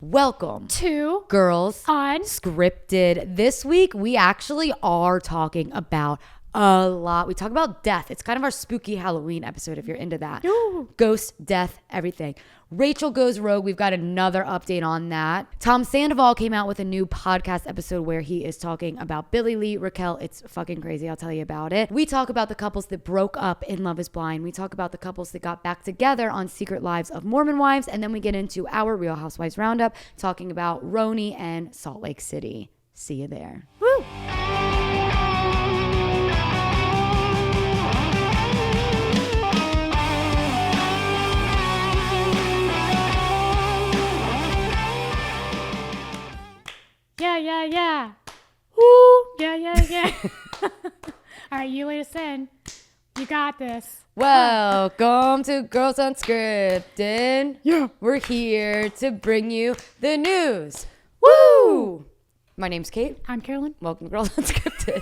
Welcome to Girls Unscripted. This week, we actually are talking about a lot. We talk about death. It's kind of our spooky Halloween episode if you're into that. Ooh. Ghost, death, everything. Rachel goes rogue. We've got another update on that. Tom Sandoval came out with a new podcast episode where he is talking about Billy Lee, Raquel. It's fucking crazy. I'll tell you about it. We talk about the couples that broke up in Love is Blind. We talk about the couples that got back together on Secret Lives of Mormon Wives. And then we get into our Real Housewives Roundup, talking about Roni and Salt Lake City. See you there. Woo! Yeah. Woo! Yeah. All right, you lead us in. You got this. Welcome to Girls Unscripted. Yeah. We're here to bring you the news. Woo! My name's Kate. I'm Carolyn. Welcome to Girls Unscripted.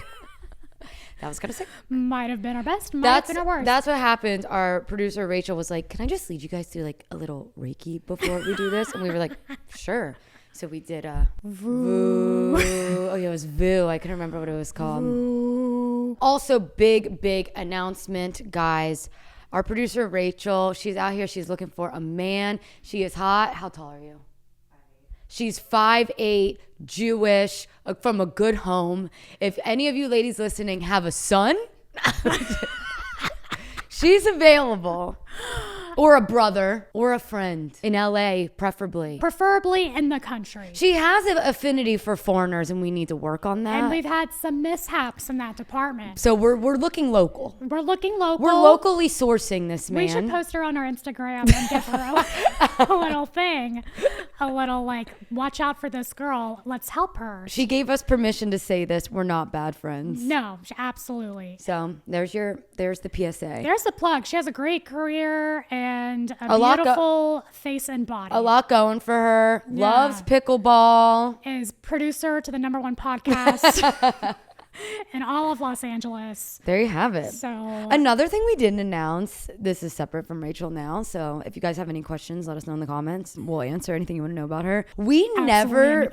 That was kind of sick. Might have been our best, might have been our worst. That's what happened. Our producer, Rachel, was like, can I just lead you guys through like a little Reiki before we do this? And we were like, sure. So we did a Voo. Oh, yeah, it was Voo. I couldn't remember what it was called. Voo. Also, big announcement, guys. Our producer, Rachel, she's out here. She's looking for a man. She is hot. How tall are you? She's 5'8", Jewish, from a good home. If any of you ladies listening have a son, she's available. Or a brother, or a friend in LA, preferably. Preferably in the country. She has an affinity for foreigners, and we need to work on that. And we've had some mishaps in that department. So we're looking local. We're looking local. We're locally sourcing this man. We should post her on our Instagram and give her a little thing. A little like, watch out for this girl. Let's help her. She gave us permission to say this. We're not bad friends. No, absolutely. So there's the PSA. There's the plug. She has a great career and a beautiful face and body. A lot going for her. Yeah. Loves pickleball. Is producer to the #1 podcast in all of Los Angeles. There you have it. So another thing we didn't announce, this is separate from Rachel now, so if you guys have any questions, let us know in the comments. We'll answer anything you want to know about her. We never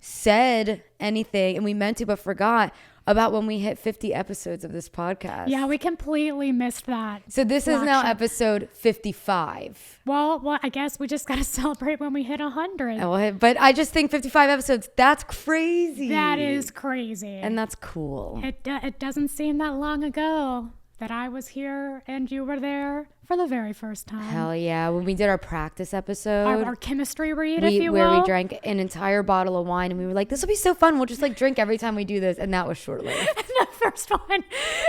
said anything, and we meant to but forgot about when we hit 50 episodes of this podcast. Yeah, we completely missed that. So this is now episode 55. Well, I guess we just got to celebrate when we hit 100. But I just think 55 episodes, that's crazy. That is crazy. And that's cool. It doesn't seem that long ago that I was here and you were there for the very first time. Hell yeah. When we did our practice episode. Our chemistry read, if you will. Where we drank an entire bottle of wine and we were like, this will be so fun. We'll just like drink every time we do this. And that was short-lived. And the first one,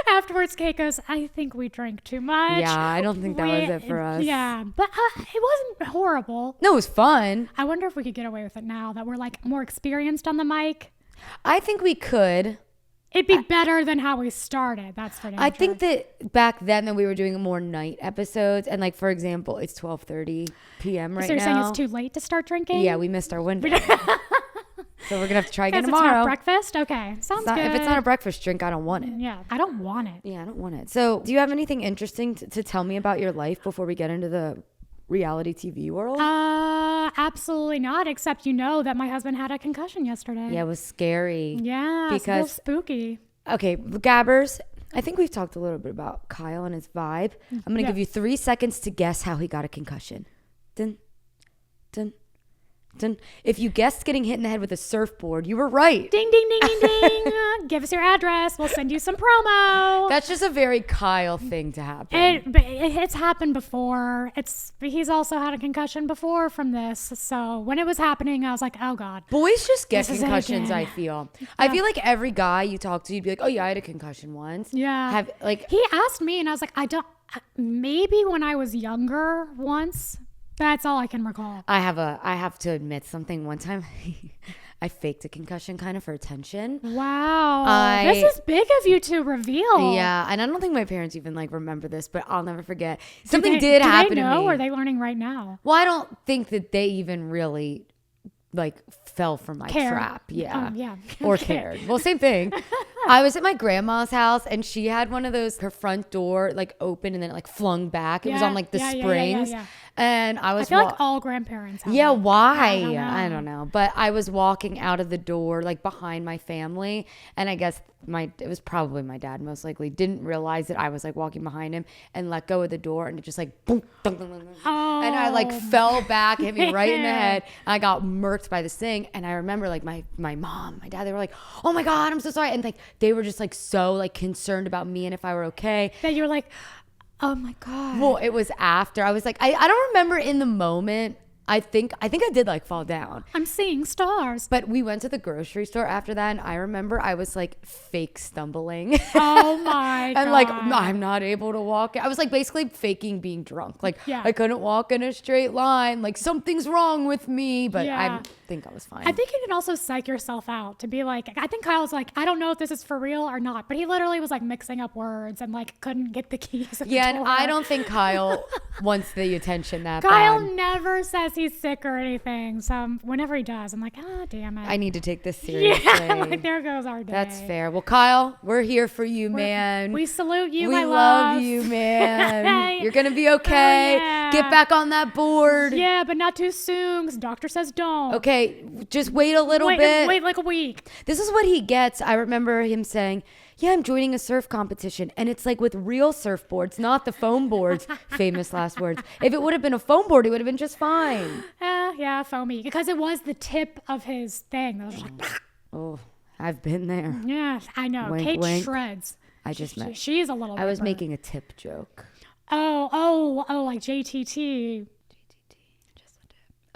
afterwards, Kate goes, I think we drank too much. Yeah, I don't think that was it for us. Yeah, but it wasn't horrible. No, it was fun. I wonder if we could get away with it now that we're like more experienced on the mic. I think we could. It'd be better than how we started. That's for damn I sure. think that back then that we were doing more night episodes. And like, for example, it's 12:30 p.m. right now. So you're saying it's too late to start drinking? Yeah, we missed our window. So we're going to have to try again tomorrow. It's not breakfast? Okay. Sounds good. If it's not a breakfast drink, I don't want it. Yeah, I don't want it. Yeah, I don't want it. So do you have anything interesting to tell me about your life before we get into the reality TV world? Absolutely not, except you know that my husband had a concussion yesterday. Yeah, it was scary. Yeah, it's a little spooky. Okay, Gabbers, I think we've talked a little bit about Kyle and his vibe. I'm going to give you 3 seconds to guess how he got a concussion. Dun, dun, dun. If you guessed getting hit in the head with a surfboard, you were right. Ding, ding, ding, ding, ding. Give us your address. We'll send you some promo. That's just a very Kyle thing to happen. It's happened before. He's also had a concussion before from this. So when it was happening, I was like, oh God. Boys just get concussions, I feel. Yeah. I feel like every guy you talk to, you'd be like, oh yeah, I had a concussion once. Yeah. He asked me and I was like, maybe when I was younger once. That's all I can recall. I have to admit something. One time I faked a concussion kind of for attention. Wow. This is big of you to reveal. Yeah. And I don't think my parents even like remember this, but I'll never forget. Something did happen to me. Do they know? Or are they learning right now? Well, I don't think that they even really like fell for my trap. Yeah. Or cared. Well, same thing. I was at my grandma's house and she had one of those, her front door like open and then it like flung back. It was on like the springs. And I was I feel like all grandparents have yeah, that. why? I I don't know. But I was walking out of the door, like behind my family, and I guess it was probably my dad most likely didn't realize that I was like walking behind him and let go of the door, and it just like boom, dun, dun, dun, dun. And I like fell back, hit me right in the head. And I got murked by this thing. And I remember like my mom, my dad, they were like, "Oh my God, I'm so sorry," and like they were just like so like concerned about me and if I were okay. That you're like, oh my God. Well, it was after. I was like, I don't remember in the moment. I think I did like fall down. I'm seeing stars. But we went to the grocery store after that, and I remember I was like fake stumbling. Oh my God. And like I'm not able to walk. I was like basically faking being drunk. Like I couldn't walk in a straight line. Like something's wrong with me, but I think I was fine. I think you can also psych yourself out to be like, I think Kyle's like, I don't know if this is for real or not, but he literally was like mixing up words and like couldn't get the keys. Yeah, and I don't think Kyle wants the attention that Kyle bad. never says he's sick or anything. So whenever he does, I'm like, oh, damn it. I need to take this seriously. Yeah, like there goes our day. That's fair. Well, Kyle, we're here for you, man. We salute you, we my love love. you, man. You're going to be okay. yeah. Get back on that board. Yeah, but not too soon because doctor says don't. Okay, just wait a little bit. Wait like a week. This is what he gets. I remember him saying, yeah, I'm joining a surf competition. And it's like with real surfboards, not the foam boards. Famous last words. If it would have been a foam board, it would have been just fine. Yeah, foamy. Because it was the tip of his thing. That was like, oh, I've been there. yeah, I know. Wink, Kate wink. shreds. I just meant. She's a little I was ripper. making a tip joke. Oh, like JTT.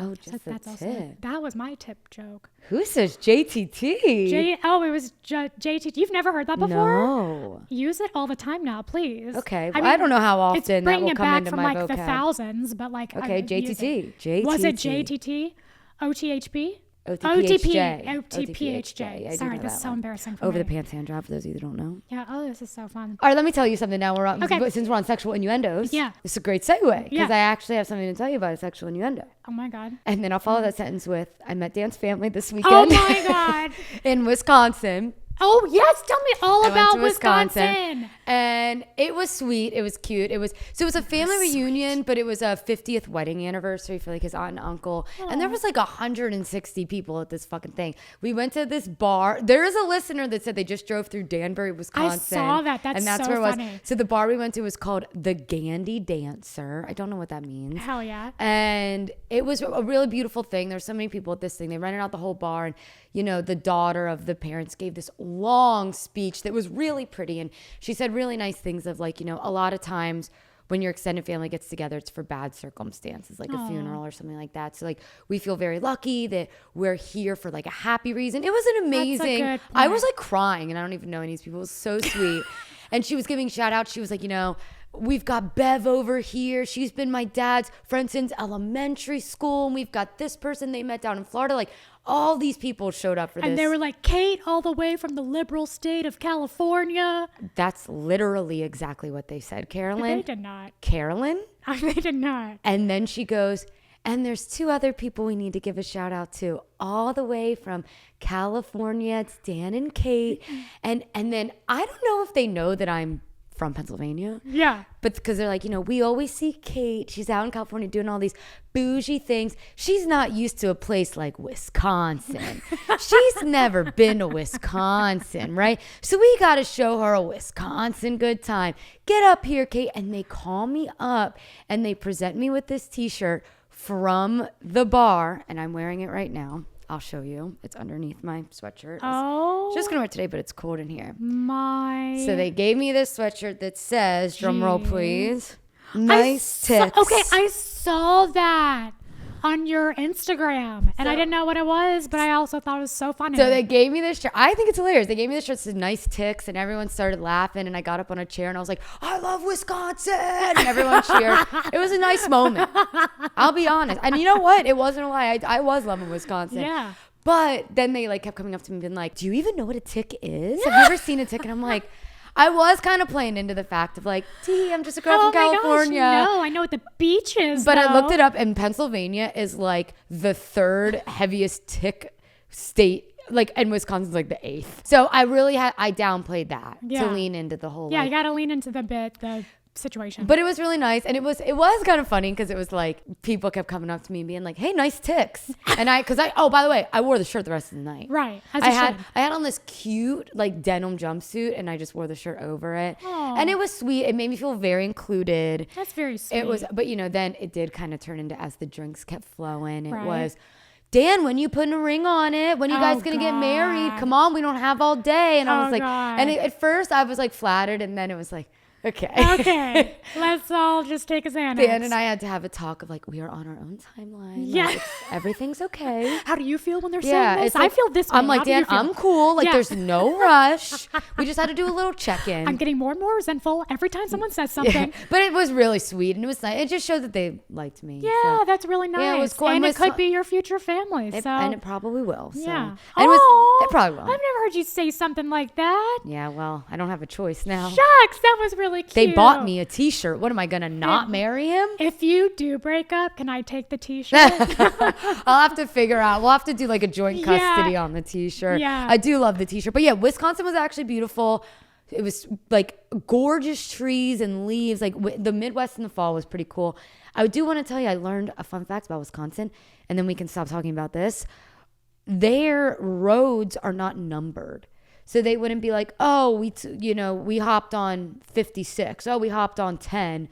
Oh, just a That's also, tip. that was my tip joke. Who says JTT? It was JTT. You've never heard that before? No. Use it all the time now, please. Okay. Well, I don't know how It's often that bringing will it come back into from my like the vocab. thousands, but like Okay, JTT. Was it JTT? JTT? OTHB? OTPHJ. OTPHJ. I do Sorry, know that's that so one. embarrassing for Over me. the pants hand job, for those of you that don't know. Yeah. Oh, this is so fun. All right, let me tell you something now. Okay. Since we're on sexual innuendos. Yeah. This is a great segue because Yeah. I actually have something to tell you about a sexual innuendo. Oh my God. And then I'll follow that sentence with, I met Dan's family this weekend. Oh my God. in Wisconsin. Oh yes, tell me all I went about to Wisconsin. And it was sweet. It was cute. It was a family reunion, but it was a 50th wedding anniversary for like his aunt and uncle. And there was like 160 people at this fucking thing. We went to this bar. There is a listener that said they just drove through Danbury, Wisconsin. I saw that. That's so where it was. funny. So the bar we went to was called the Gandy Dancer. I don't know what that means. Hell yeah. And it was a really beautiful thing. There's so many people at this thing. They rented out the whole bar, and you know, the daughter of the parents gave this long speech that was really pretty, and she said really nice things of like, you know, a lot of times when your extended family gets together, it's for bad circumstances, like a funeral or something like that. So like we feel very lucky that we're here for like a happy reason. It was an amazing. good I point. was like crying, and I don't even know any of these people. It was so sweet. And she was giving shout outs. She was like, you know, we've got Bev over here. She's been my dad's friend since elementary school. And we've got this person they met down in Florida. Like all these people showed up for this. And they were like, Kate, all the way from the liberal state of California. That's literally exactly what they said. Carolyn. They did not. Carolyn? They did not. And then she goes, and there's two other people we need to give a shout out to, all the way from California. It's Dan and Kate. And then I don't know if they know that I'm from Pennsylvania. Yeah. But because they're like, you know, we always see Kate. She's out in California doing all these bougie things. She's not used to a place like Wisconsin. She's never been to Wisconsin, right? So we got to show her a Wisconsin good time. Get up here, Kate. And they call me up and they present me with this t-shirt from the bar. And I'm wearing it right now. I'll show you. It's underneath my sweatshirt. Oh. Just gonna wear it today, but it's cold in here. My. So they gave me this sweatshirt that says, drum roll please, nice tits. Okay, I saw that on your Instagram, and I didn't know what it was, but I also thought it was so funny. So they gave me this shirt. I think it's hilarious. They gave me this shirt that says nice ticks, and everyone started laughing, and I got up on a chair, and I was like, I love Wisconsin, and everyone cheered. It was a nice moment. I'll be honest. And you know what? It wasn't a lie. I was loving Wisconsin. Yeah. But then they like kept coming up to me and being like, do you even know what a tick is? Have you ever seen a tick? And I'm like, I was kind of playing into the fact of like, I'm just a girl from California. No, I know what the beach is. But I though. looked it up, and Pennsylvania is like the third heaviest tick state, like, and Wisconsin's like the eighth. So I really I downplayed that to lean into the whole. Yeah, like, you got to lean into the bit. The situation. But it was really nice. And it was kind of funny because it was like people kept coming up to me and being like, hey, nice ticks. And by the way, I wore the shirt the rest of the night. Right. I had on this cute like denim jumpsuit and I just wore the shirt over it. Aww. And it was sweet. It made me feel very included. That's very sweet. It was, but then it did kind of turn into, as the drinks kept flowing, it Right. was, Dan, when you putting a ring on it? When you guys gonna get married? Come on, we don't have all day. And I was like, God. and at first I was like flattered, and then it was like, okay. Okay, let's all just take a Xanax. Dan and I had to have a talk of like, we are on our own timeline. Yeah. Like, everything's okay. How do you feel when they're saying this? Like, I feel this way. I'm like, How do you Dan, feel? I'm cool. Like, Yeah. there's no rush. We just had to do a little check-in. I'm getting more and more resentful every time someone says something. But it was really sweet, and it was nice. It just showed that they liked me. Yeah, so. that's really nice. Yeah, it was cool. And It it could was- be your future family. And it probably will. So. Yeah. And it probably will. I've never heard you say something like that. Yeah, well, I don't have a choice now. Shucks, that was really cute. They bought me a t-shirt. What am I gonna not marry him? If you do break up, can I take the t-shirt? I'll have to figure out. We'll have to do like a joint custody Yeah. on the t-shirt. Yeah. I do love the t-shirt. But yeah, Wisconsin was actually beautiful. It was like gorgeous trees and leaves. Like the Midwest in the fall was pretty cool. I do want to tell you, I learned a fun fact about Wisconsin, and then we can stop talking about this. Their roads are not numbered. So they wouldn't be like, oh, we hopped on 56. Oh, we hopped on 10.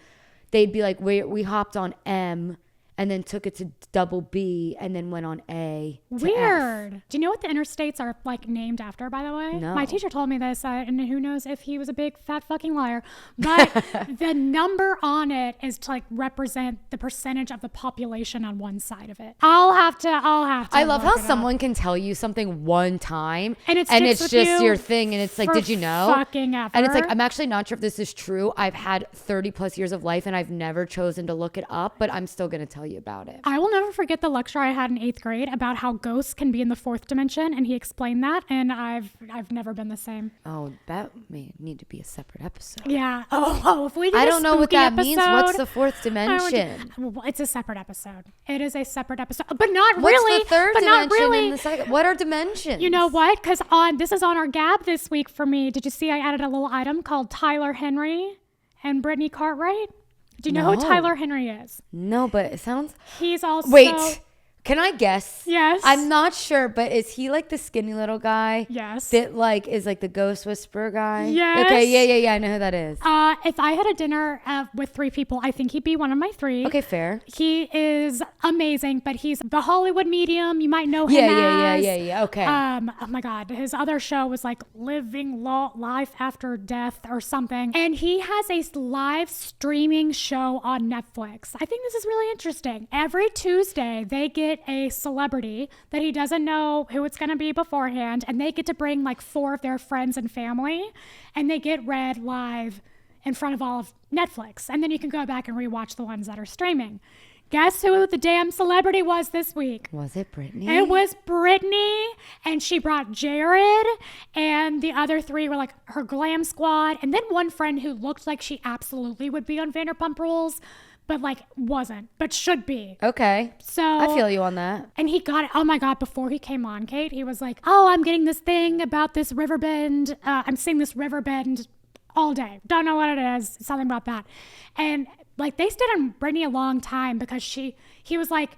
They'd be like, we hopped on M and then took it to double B and then went on A to F. Weird. Do you know what the interstates are like named after, by the way? No. My teacher told me this, and who knows if he was a big fat fucking liar. But the number on it is to like represent the percentage of the population on one side of it. I'll have to. I love look how it up. someone can tell you something one time And it's sticks with just you your thing. And it's like, for did you know? fucking ever. And it's like, I'm actually not sure if this is true. I've had 30 plus years of life and I've never chosen to look it up, but I'm still going to tell you about it. I will never forget the lecture I had in 8th grade about how ghosts can be in the 4th dimension, and he explained that, and I've never been the same. Oh, that may need to be a separate episode. Yeah. Oh, if we did I a don't know what spooky that means. What's episode, the fourth dimension? Well, it's a separate episode. It is a separate episode, but not What's really. the third but dimension not really. and the second? What are dimensions? You know what? Because this is on our Gab this week for me. Did you see I added a little item called Tyler Henry and Brittany Cartwright? Do you know who No. Tyler Henry is? No, but it sounds... He's also... Wait, can I guess? Yes. I'm not sure, but is he like the skinny little guy? Yes. That like is like the ghost whisperer guy? Yes. Okay, yeah, I know who that is. If I had a dinner with 3 people, I think he'd be one of my 3. Okay, fair. He is amazing, but he's the Hollywood medium. You might know him Yeah, okay. Oh my God. His other show was like Living Life After Death or something. And he has a live streaming show on Netflix. I think this is really interesting. Every Tuesday, they get a celebrity that he doesn't know who it's going to be beforehand. And they get to bring like 4 of their friends and family. And they get read live in front of all of Netflix. And then you can go back and rewatch the ones that are streaming. Guess who the damn celebrity was this week? Was it Brittany? It was Brittany, and she brought Jared, and the other 3 were like her glam squad, and then one friend who looked like she absolutely would be on Vanderpump Rules, but like wasn't, but should be. Okay. So I feel you on that. And he got it. Oh my God, before he came on, Kate, he was like, oh, I'm getting this thing about this riverbend. I'm seeing this riverbend all day. Don't know what it is. Something about that. And like they stayed on Brittany a long time because he was like,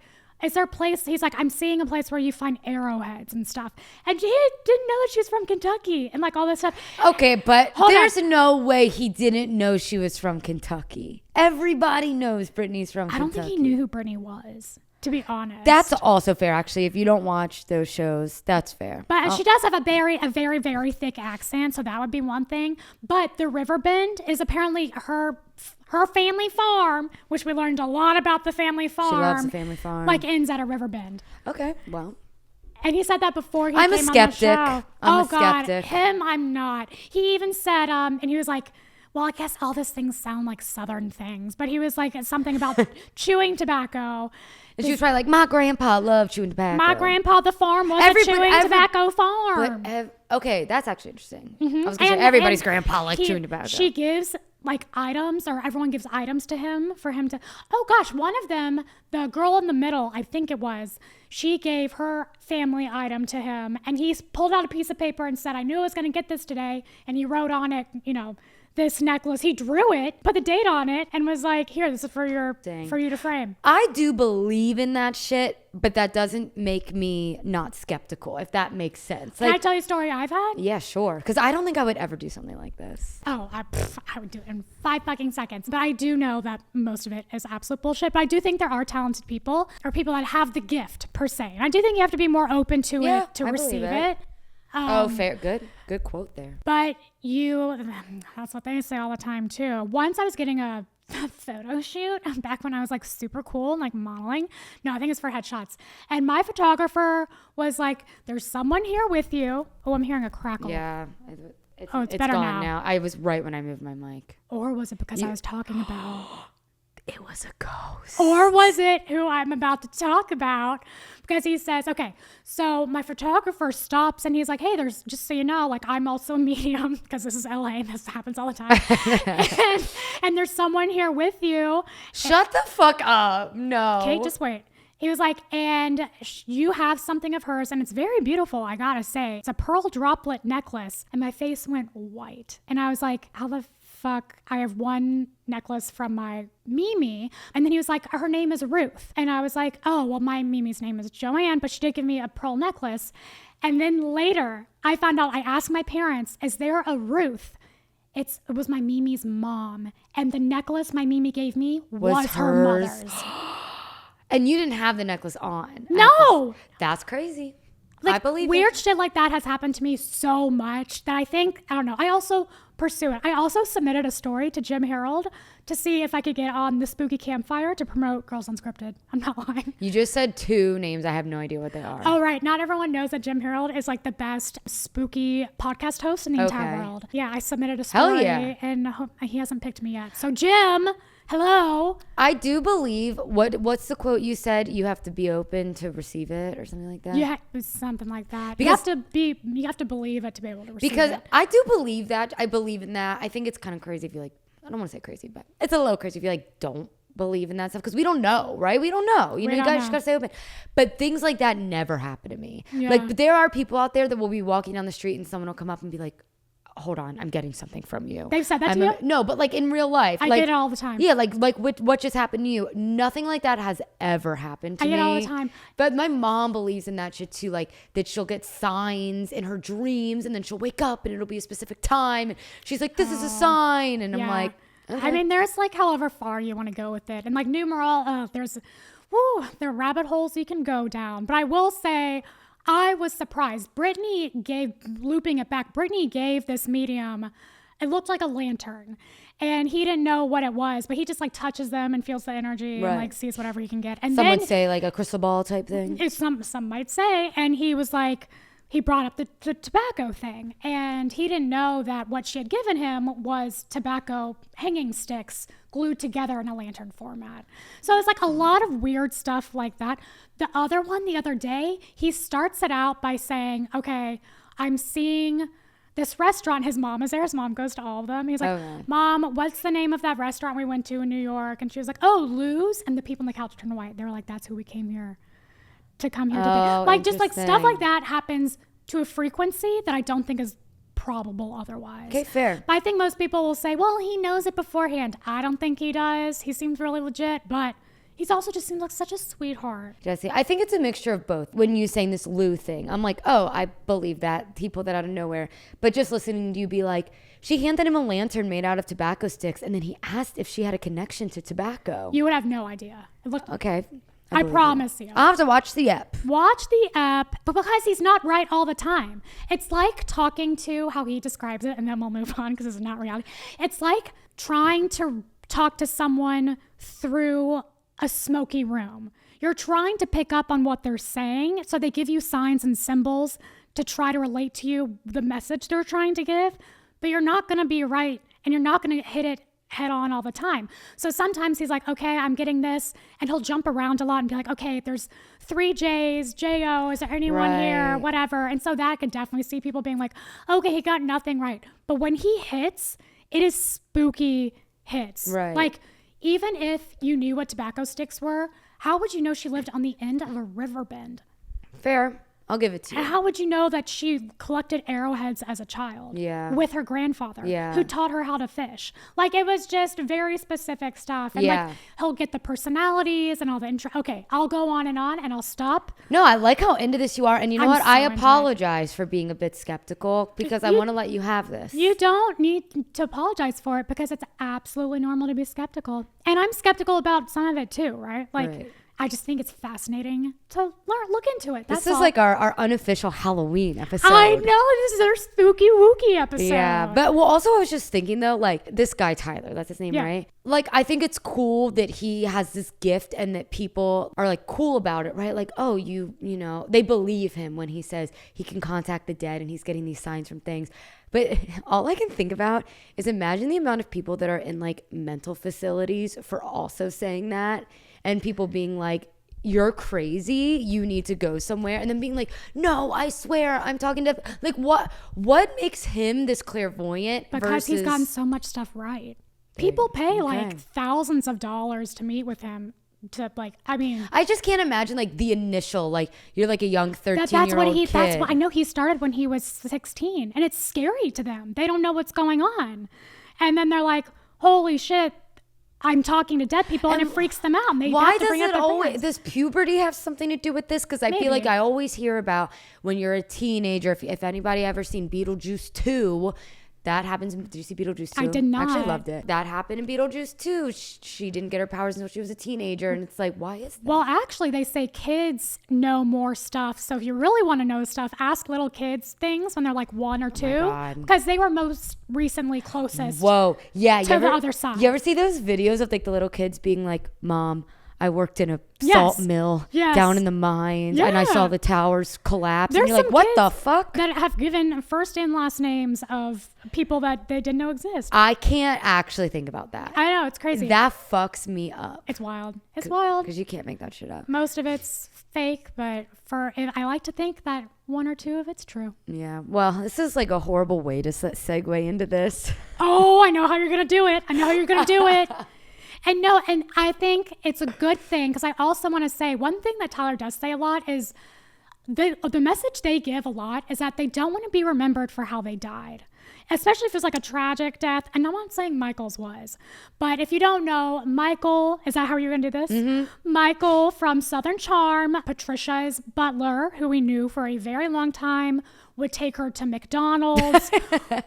is there a place? He's like, I'm seeing a place where you find arrowheads and stuff. And he didn't know that she was from Kentucky and like all this stuff. Okay, but Hold there's on. no way he didn't know she was from Kentucky. Everybody knows Brittany's from I don't Kentucky. think he knew who Brittany was, to be honest. That's also fair, actually. If you don't watch those shows, that's fair. But she does have a very, very thick accent, so that would be one thing. But the Riverbend is apparently her family farm, which we learned a lot about the family farm. She loves the family farm. Like ends at a Riverbend. Okay, well. And he said that before he I'm a came skeptic. on the show. I'm a God, skeptic. him, I'm not. He even said, and he was like, well, I guess all these things sound like Southern things. But he was like something about chewing tobacco. And she was probably like, my grandpa loved chewing tobacco. My grandpa, the farm, was a chewing tobacco farm. Okay, that's actually interesting. I was going to And- say, everybody's and grandpa liked chewing tobacco. She gives like items, or everyone gives items to him for him to, oh gosh, one of them, the girl in the middle, I think it was, she gave her family item to him, and he pulled out a piece of paper and said, I knew I was going to get this today, and he wrote on it, this necklace. He drew it, put the date on it, and was like, here, this is for you to frame. I do believe in that shit, but that doesn't make me not skeptical, if that makes sense. Can I tell you a story I've had? Yeah, sure. Because I don't think I would ever do something like this. Oh, I would do it in 5 fucking seconds. But I do know that most of it is absolute bullshit. But I do think there are talented people, or people that have the gift, per se. And I do think you have to be more open to it to receive it. Fair. Good quote there. But that's what they say all the time too. Once I was getting a photo shoot back when I was like super cool and like modeling. No, I think it's for headshots. And my photographer was like, there's someone here with you. Oh, I'm hearing a crackle. Yeah. It's gone better now. I was right when I moved my mic. Or was it because I was talking about... It was a ghost. Or was it who I'm about to talk about? Because he says, okay, so my photographer stops and he's like, hey, just so you know, like I'm also a medium, because this is LA and this happens all the time. and there's someone here with you. Shut the fuck up. No. Kate, just wait. He was like, and you have something of hers, and it's very beautiful, I gotta say. It's a pearl droplet necklace. And my face went white. And I was like, how the fuck? I have one necklace from my Mimi. And then he was like, her name is Ruth. And I was like, oh, well, my Mimi's name is Joanne, but she did give me a pearl necklace. And then later, I found out, I asked my parents, is there a Ruth? It was my Mimi's mom. And the necklace my Mimi gave me was her mother's. And you didn't have the necklace on. No. That's crazy. Like, I believe weird shit like that has happened to me so much that I think, I don't know, I also pursue it. I also submitted a story to Jim Harold to see if I could get on the Spooky Campfire to promote Girls Unscripted. I'm not lying. You just said 2 names. I have no idea what they are. Oh, right. Not everyone knows that Jim Harold is like the best spooky podcast host in the entire world. Yeah, I submitted a story and he hasn't picked me yet. So Jim... Hello. I do believe what's the quote you said? You have to be open to receive it or something like that. Yeah, something like that. Because you have to believe it to be able to receive it. Because I do believe that. I believe in that. I think it's kind of crazy if you like. I don't want to say crazy, but it's a little crazy if you like don't believe in that stuff, because we don't know, right? We don't know. You guys just gotta stay open. But things like that never happen to me. Yeah. Like, but there are people out there that will be walking down the street and someone will come up and be like, hold on, I'm getting something from you. They've said that to you? No, but like in real life. I get it all the time. Yeah, like what just happened to you. Nothing like that has ever happened to me. I get it all the time. But my mom believes in that shit too, like that she'll get signs in her dreams and then she'll wake up and it'll be a specific time. And she's like, this is a sign. And I'm like, okay. I mean, there's like however far you want to go with it. And like numeral, there are rabbit holes you can go down. But I will say, I was surprised. Brittany gave this medium, it looked like a lantern. And he didn't know what it was, but he just like touches them and feels the energy and like sees whatever he can get. And some would say like a crystal ball type thing. Some might say. And he was like, he brought up the tobacco thing. And he didn't know that what she had given him was tobacco hanging sticks glued together in a lantern format. So it's like a lot of weird stuff like that. The other one the other day, he starts it out by saying, okay, I'm seeing this restaurant. His mom is there. His mom goes to all of them. He's like, Mom, what's the name of that restaurant we went to in New York? And she was like, oh, Lou's. And the people on the couch turned white. They were like, that's who we came here to come here to be. Like, just like stuff like that happens to a frequency that I don't think is probable otherwise. Okay, fair. But I think most people will say, well, he knows it beforehand. I don't think he does. He seems really legit, but he's also just seems like such a sweetheart. Jesse, I think it's a mixture of both. When you saying this Lou thing, I'm like, oh, I believe that. He pulled that out of nowhere. But just listening to you be like, she handed him a lantern made out of tobacco sticks, and then he asked if she had a connection to tobacco. You would have no idea. It looked okay. I promise you. I'll have to watch the app. Watch the app, but because he's not right all the time. It's like talking to how he describes it, and then we'll move on because it's not reality. It's like trying to talk to someone through a smoky room. You're trying to pick up on what they're saying, so they give you signs and symbols to try to relate to you the message they're trying to give, but you're not going to be right, and you're not going to hit it head on all the time. So sometimes he's like, okay, I'm getting this, and he'll jump around a lot and be like, okay, there's 3 J's, J-O, is there anyone here, whatever. And so that I could definitely see people being like, okay, he got nothing right. But when he hits, it is spooky hits. Right. Like, even if you knew what tobacco sticks were, how would you know she lived on the end of a river bend? Fair. I'll give it to you. How would you know that she collected arrowheads as a child? Yeah. With her grandfather. Yeah. Who taught her how to fish. Like, it was just very specific stuff. And like, he'll get the personalities and all the okay, I'll go on and I'll stop. No, I like how into this you are. And you know I'm what? so I into apologize for being a bit skeptical because I want to let you have this. You don't need to apologize for it because it's absolutely normal to be skeptical. And I'm skeptical about some of it too, right? Like, Right. I just think it's fascinating to look into it. That's this is all. like our unofficial Halloween episode. I know, this is our spooky wookie episode. Yeah, but well, also I was just thinking though, like this guy Tyler, that's his name, right? Like I think it's cool that he has this gift and that people are like cool about it, right? Like, oh, you know, they believe him when he says he can contact the dead and he's getting these signs from things. But all I can think about is imagine the amount of people that are in like mental facilities for also saying that, and people being like, you're crazy, you need to go somewhere, and then being like, no, I swear I'm talking to, like, what makes him this clairvoyant? Because he's gotten so much stuff right. People pay like thousands of dollars to meet with him. To like, I mean, I just can't imagine like the initial, like you're like a young 13-year-old kid. That's what I know. He started when he was 16, and it's scary to them. They don't know what's going on, and then they're like, holy shit, I'm talking to dead people, and it freaks them out. And they why have to does bring up it their always, parents. does puberty have something to do with this? Because I feel like I always hear about when you're a teenager, if anybody ever seen Beetlejuice 2, that happens. Did you see Beetlejuice 2? I did not. I actually loved it. That happened in Beetlejuice 2. She didn't get her powers until she was a teenager. And it's like, why is that? Well, actually, they say kids know more stuff. So if you really want to know stuff, ask little kids things when they're like 1 or 2. Because they were most recently closest. Whoa. Yeah. To the other side. You ever see those videos of like the little kids being like, Mom, I worked in a salt mill down in the mines and I saw the towers collapse. There's and you're like, what the fuck? That have given first and last names of people that they didn't know exist. I can't actually think about that. I know, it's crazy. That fucks me up. It's wild. It's wild. Because you can't make that shit up. Most of it's fake, but I like to think that 1 or 2 of it's true. Yeah. Well, this is like a horrible way to segue into this. Oh, I know how you're going to do it. And I think it's a good thing because I also want to say one thing that Tyler does say a lot is the message they give a lot is that they don't want to be remembered for how they died, especially if it's like a tragic death. And I'm not saying Michael's was, but if you don't know, Michael, is that how you're going to do this? Mm-hmm. Michael from Southern Charm, Patricia's butler, who we knew for a very long time, would take her to McDonald's,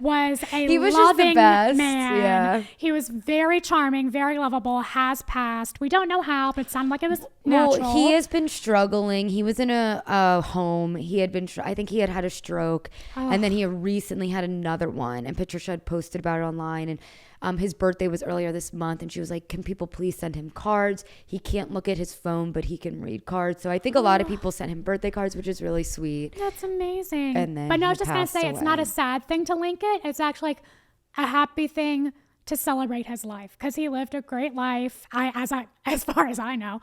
was a loving man. Yeah. He was very charming, very lovable, has passed. We don't know how, but it sounded like it was natural. Well, he has been struggling. He was in a home. He had been, I think he had a stroke. And then he recently had another one. And Patricia had posted about it online. And his birthday was earlier this month, and she was like, can people please send him cards? He can't look at his phone, but he can read cards. So I think a lot of people sent him birthday cards, which is really sweet. That's amazing. And then but no, I was just going to say, it's not a sad thing to link it. It's actually like a happy thing to celebrate his life because he lived a great life, as far as I know,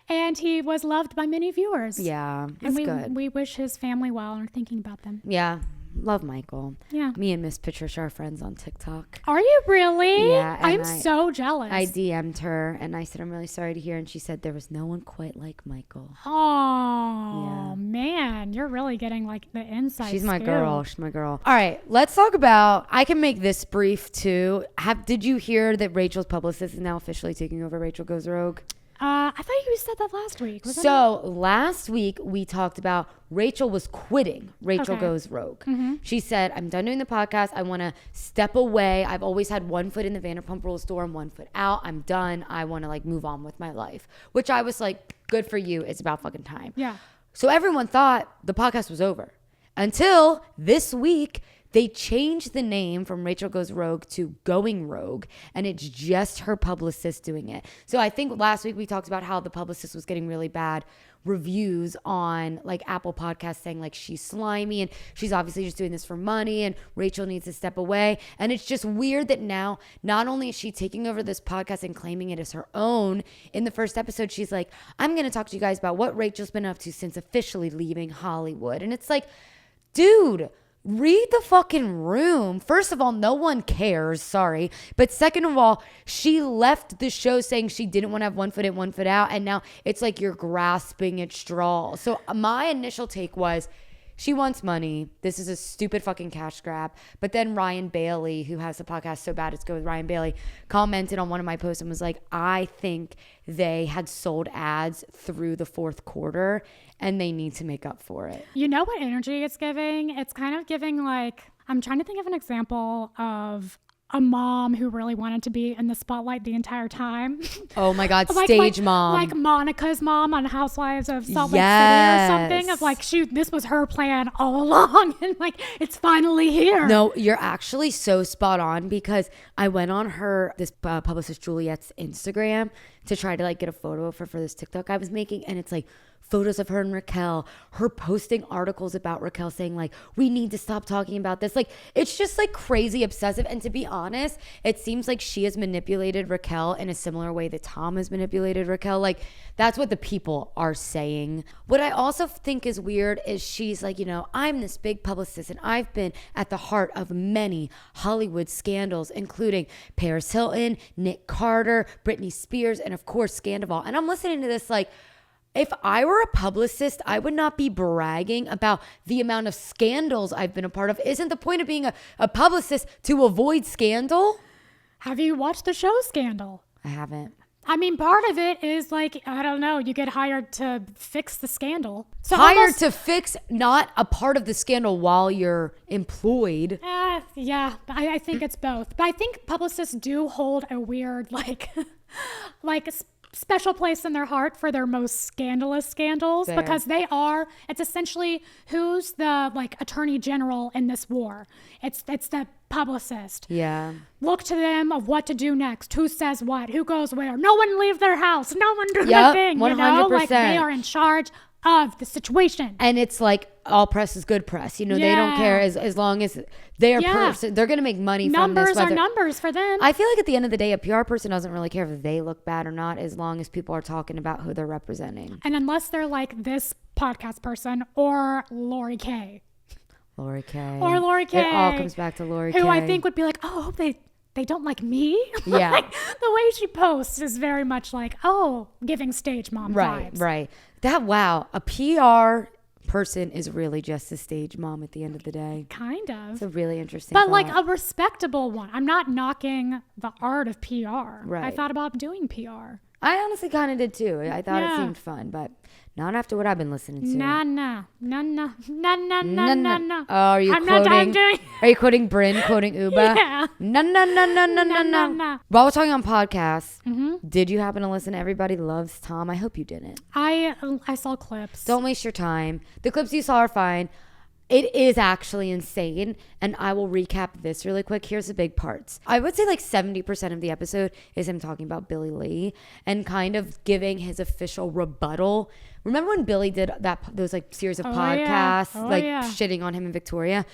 and he was loved by many viewers. Yeah, that's good. We wish his family well and are thinking about them. Yeah. Love Michael. Yeah. Me and Miss Patricia are friends on TikTok. Are you really? Yeah. I'm so jealous. I DM'd her and I said, I'm really sorry to hear. And she said there was no one quite like Michael. Oh, man. You're really getting like the inside She's my scoop. girl. She's my girl. All right. Let's talk about, I can make this brief too. Did you hear that Rachel's publicist is now officially taking over Rachel Goes Rogue? I thought you said that last week. Last week we talked about Rachel was quitting Rachel Goes Rogue. Mm-hmm. She said, I'm done doing the podcast. I want to step away. I've always had one foot in the Vanderpump Rules store and one foot out. I'm done. I want to like move on with my life, which I was like, good for you. It's about fucking time. Yeah. So everyone thought the podcast was over until this week. They changed the name from Rachel Goes Rogue to Going Rogue, and it's just her publicist doing it. So I think last week we talked about how the publicist was getting really bad reviews on like Apple Podcasts saying like she's slimy and she's obviously just doing this for money and Rachel needs to step away. And it's just weird that now not only is she taking over this podcast and claiming it as her own, in the first episode she's like, I'm going to talk to you guys about what Rachel's been up to since officially leaving Hollywood. And it's like, dude, read the fucking room. First of all, no one cares. Sorry. But second of all, she left the show saying she didn't want to have one foot in, one foot out. And now it's like you're grasping at straws. So my initial take was, she wants money. This is a stupid fucking cash grab. But then Ryan Bailey, who has the podcast So Bad It's Good with Ryan Bailey, commented on one of my posts and was like, I think they had sold ads through the fourth quarter and they need to make up for it. You know what energy it's giving? It's kind of giving like, I'm trying to think of an example of a mom who really wanted to be in the spotlight the entire time. Oh my God, stage mom. Like Monica's mom on Housewives of Salt Lake City or something. Of like, shoot, this was her plan all along. And like, it's finally here. No, you're actually so spot on, because I went on this publicist Juliet's Instagram to try to like get a photo of her for this TikTok I was making. And it's like, photos of her and Raquel, her posting articles about Raquel saying like, we need to stop talking about this. Like, it's just like crazy obsessive. And to be honest, it seems like she has manipulated Raquel in a similar way that Tom has manipulated Raquel. Like, that's what the people are saying. What I also think is weird is she's like, you know, I'm this big publicist and I've been at the heart of many Hollywood scandals, including Paris Hilton, Nick Carter, Britney Spears, and of course Sandoval. And I'm listening to this like, if I were a publicist, I would not be bragging about the amount of scandals I've been a part of. Isn't the point of being a publicist to avoid scandal? Have you watched the show Scandal? I haven't. I mean, part of it is like, I don't know, you get hired to fix the scandal. So hired to fix, not a part of the scandal while you're employed. Yeah, I think it's both. But I think publicists do hold a weird, like special place in their heart for their most scandalous scandals. Fair. Because it's essentially who's the like attorney general in this war. It's the publicist. Yeah. Look to them of what to do next. Who says what? Who goes where? No one leave their house. No one do their thing. 100%. You know, like they are in charge of the situation. And it's like all press is good press. You know, they don't care as long as they're person. They're going to make money from this. Numbers are numbers for them. I feel like at the end of the day, a PR person doesn't really care if they look bad or not, as long as people are talking about who they're representing. And unless they're like this podcast person or Lori Kay. Lori Kay. Or Lori Kay. It all comes back to Lori Kay. Who I think would be like, oh, I hope they don't like me. Yeah. Like, the way she posts is very much like, oh, giving stage mom vibes. Right. A PR person is really just a stage mom at the end of the day. Kind of. It's a really interesting But thought. like a respectable one. I'm not knocking the art of PR. Right. I thought about doing PR. I honestly kind of did too. I thought it seemed fun, but not after what I've been listening to. No. Oh, are you quoting Brynn quoting Ubah? Yeah. No. While we're talking on podcasts, did you happen to listen to Everybody Loves Tom? I hope you didn't. I saw clips. Don't waste your time. The clips you saw are fine. It is actually insane, and I will recap this really quick. Here's the big parts. I would say like 70% of the episode is him talking about Billy Lee and kind of giving his official rebuttal. Remember when Billy did those like series of podcasts, shitting on him and Victoria?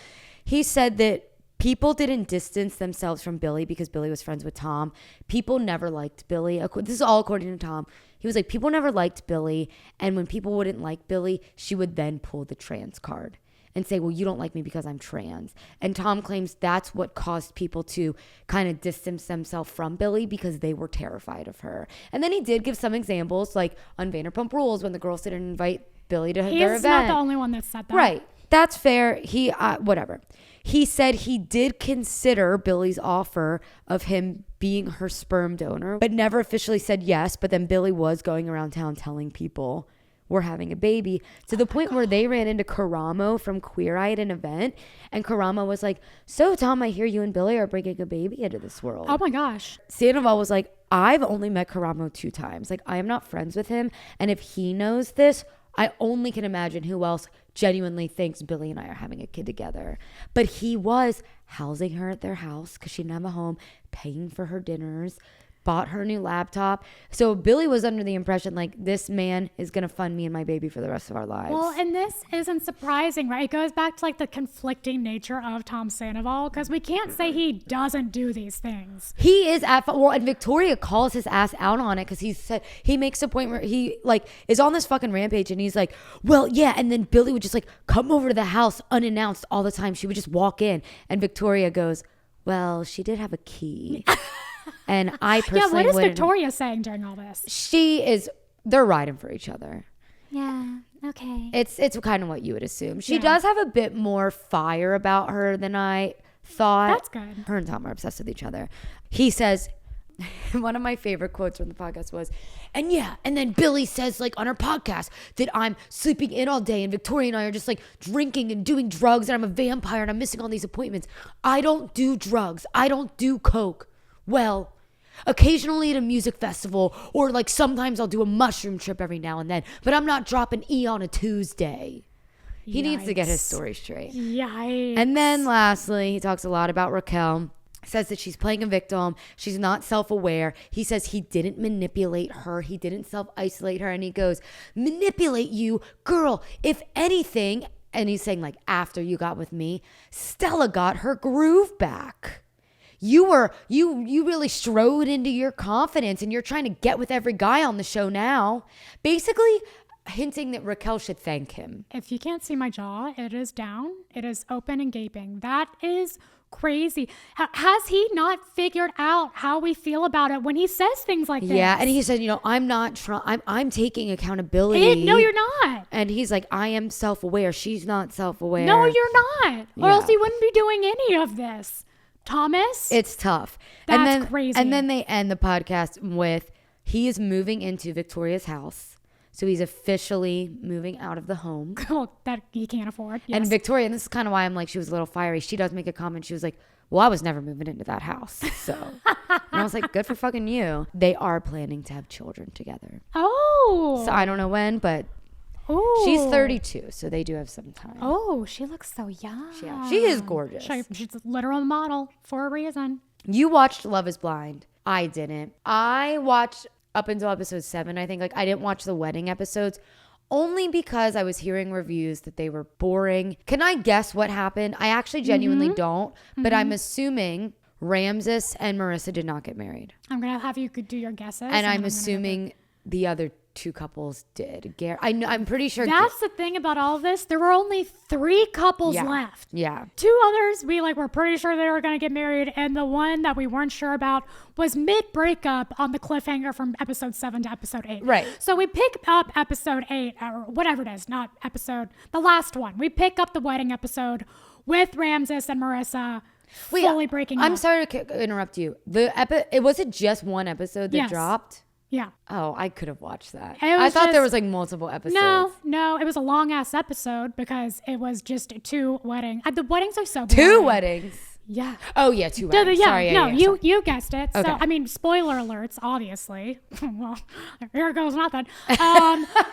He said that people didn't distance themselves from Billy because Billy was friends with Tom. People never liked Billy. This is all according to Tom. He was like, people never liked Billy, and when people wouldn't like Billy, she would then pull the trans card and say, well, you don't like me because I'm trans. And Tom claims that's what caused people to kind of distance themselves from Billy because they were terrified of her. And then he did give some examples, like on Vanderpump Rules when the girls didn't invite Billy to their event. He's not the only one that said that. Right. That's fair. He, whatever. He said he did consider Billy's offer of him being her sperm donor, but never officially said yes. But then Billy was going around town telling people we're having a baby, to the point where they ran into Karamo from Queer Eye at an event, and Karamo was like, so Tom, I hear you and Billy are bringing a baby into this world. Oh my gosh. Sandoval was like, I've only met Karamo 2 times. Like, I am not friends with him, and if he knows this, I only can imagine who else genuinely thinks Billy and I are having a kid together. But he was housing her at their house because she didn't have a home, paying for her dinners, bought her a new laptop. So Billy was under the impression like this man is going to fund me and my baby for the rest of our lives. Well, and this isn't surprising, right? It goes back to like the conflicting nature of Tom Sandoval, because we can't say he doesn't do these things. He is and Victoria calls his ass out on it because he makes a point where he like is on this fucking rampage and he's like, well, yeah. And then Billy would just like come over to the house unannounced all the time. She would just walk in and Victoria goes, well, she did have a key. And I personally what is Victoria saying during all this? They're riding for each other. Yeah, okay. It's kind of what you would assume. She does have a bit more fire about her than I thought. That's good. Her and Tom are obsessed with each other. He says, one of my favorite quotes from the podcast was, and then Billy says like on her podcast that I'm sleeping in all day and Victoria and I are just like drinking and doing drugs and I'm a vampire and I'm missing all these appointments. I don't do drugs. I don't do coke. Well, occasionally at a music festival or like sometimes I'll do a mushroom trip every now and then, but I'm not dropping E on a Tuesday. He needs to get his story straight. Yikes. And then lastly, he talks a lot about Raquel. Says that she's playing a victim. She's not self-aware. He says he didn't manipulate her. He didn't self-isolate her. And he goes, manipulate you? Girl, if anything, and he's saying like after you got with me, Stella got her groove back. You really strode into your confidence and you're trying to get with every guy on the show now. Basically hinting that Raquel should thank him. If you can't see my jaw, it is down. It is open and gaping. That is crazy. Has he not figured out how we feel about it when he says things like this? Yeah, and he said, I'm taking accountability. No, you're not. And he's like, I am self-aware. She's not self-aware. No, you're not. Or Yeah. else he wouldn't be doing any of this. Thomas? It's tough. That's crazy. And then they end the podcast with, he is moving into Victoria's house. So he's officially moving out of the home. That he can't afford. Yes. And Victoria, and this is kind of why I'm like, she was a little fiery. She does make a comment. She was like, well, I was never moving into that house. So, and I was like, good for fucking you. They are planning to have children together. Oh. So I don't know when, but Oh. she's 32. So they do have some time. Oh, she looks so young. Yeah, she is gorgeous. She's a literal model for a reason. You watched Love is Blind. I didn't. I watched up until episode 7, I think. Like, I didn't watch the wedding episodes only because I was hearing reviews that they were boring. Can I guess what happened? I actually genuinely don't, but I'm assuming Ramses and Marissa did not get married. I'm going to have you do your guesses. And I'm assuming the other two couples did. I'm pretty sure. That's the thing about all of this. There were only 3 couples left. Yeah. 2 others we were pretty sure they were going to get married, and the one that we weren't sure about was mid-breakup on the cliffhanger from episode 7 to episode 8. Right. So we pick up episode 8, or whatever it is, not episode, the last one. We pick up the wedding episode with Ramses and Marissa fully breaking up. I'm sorry to interrupt you. Was it just one episode that dropped? Yeah. Oh, I could have watched that. I thought there was like multiple episodes. No, it was a long ass episode because it was just 2 weddings. The weddings are so boring. 2 weddings. Yeah. Oh yeah, 2 weddings. Sorry. You guessed it. Okay. So I mean, spoiler alerts, obviously. Well, here goes nothing.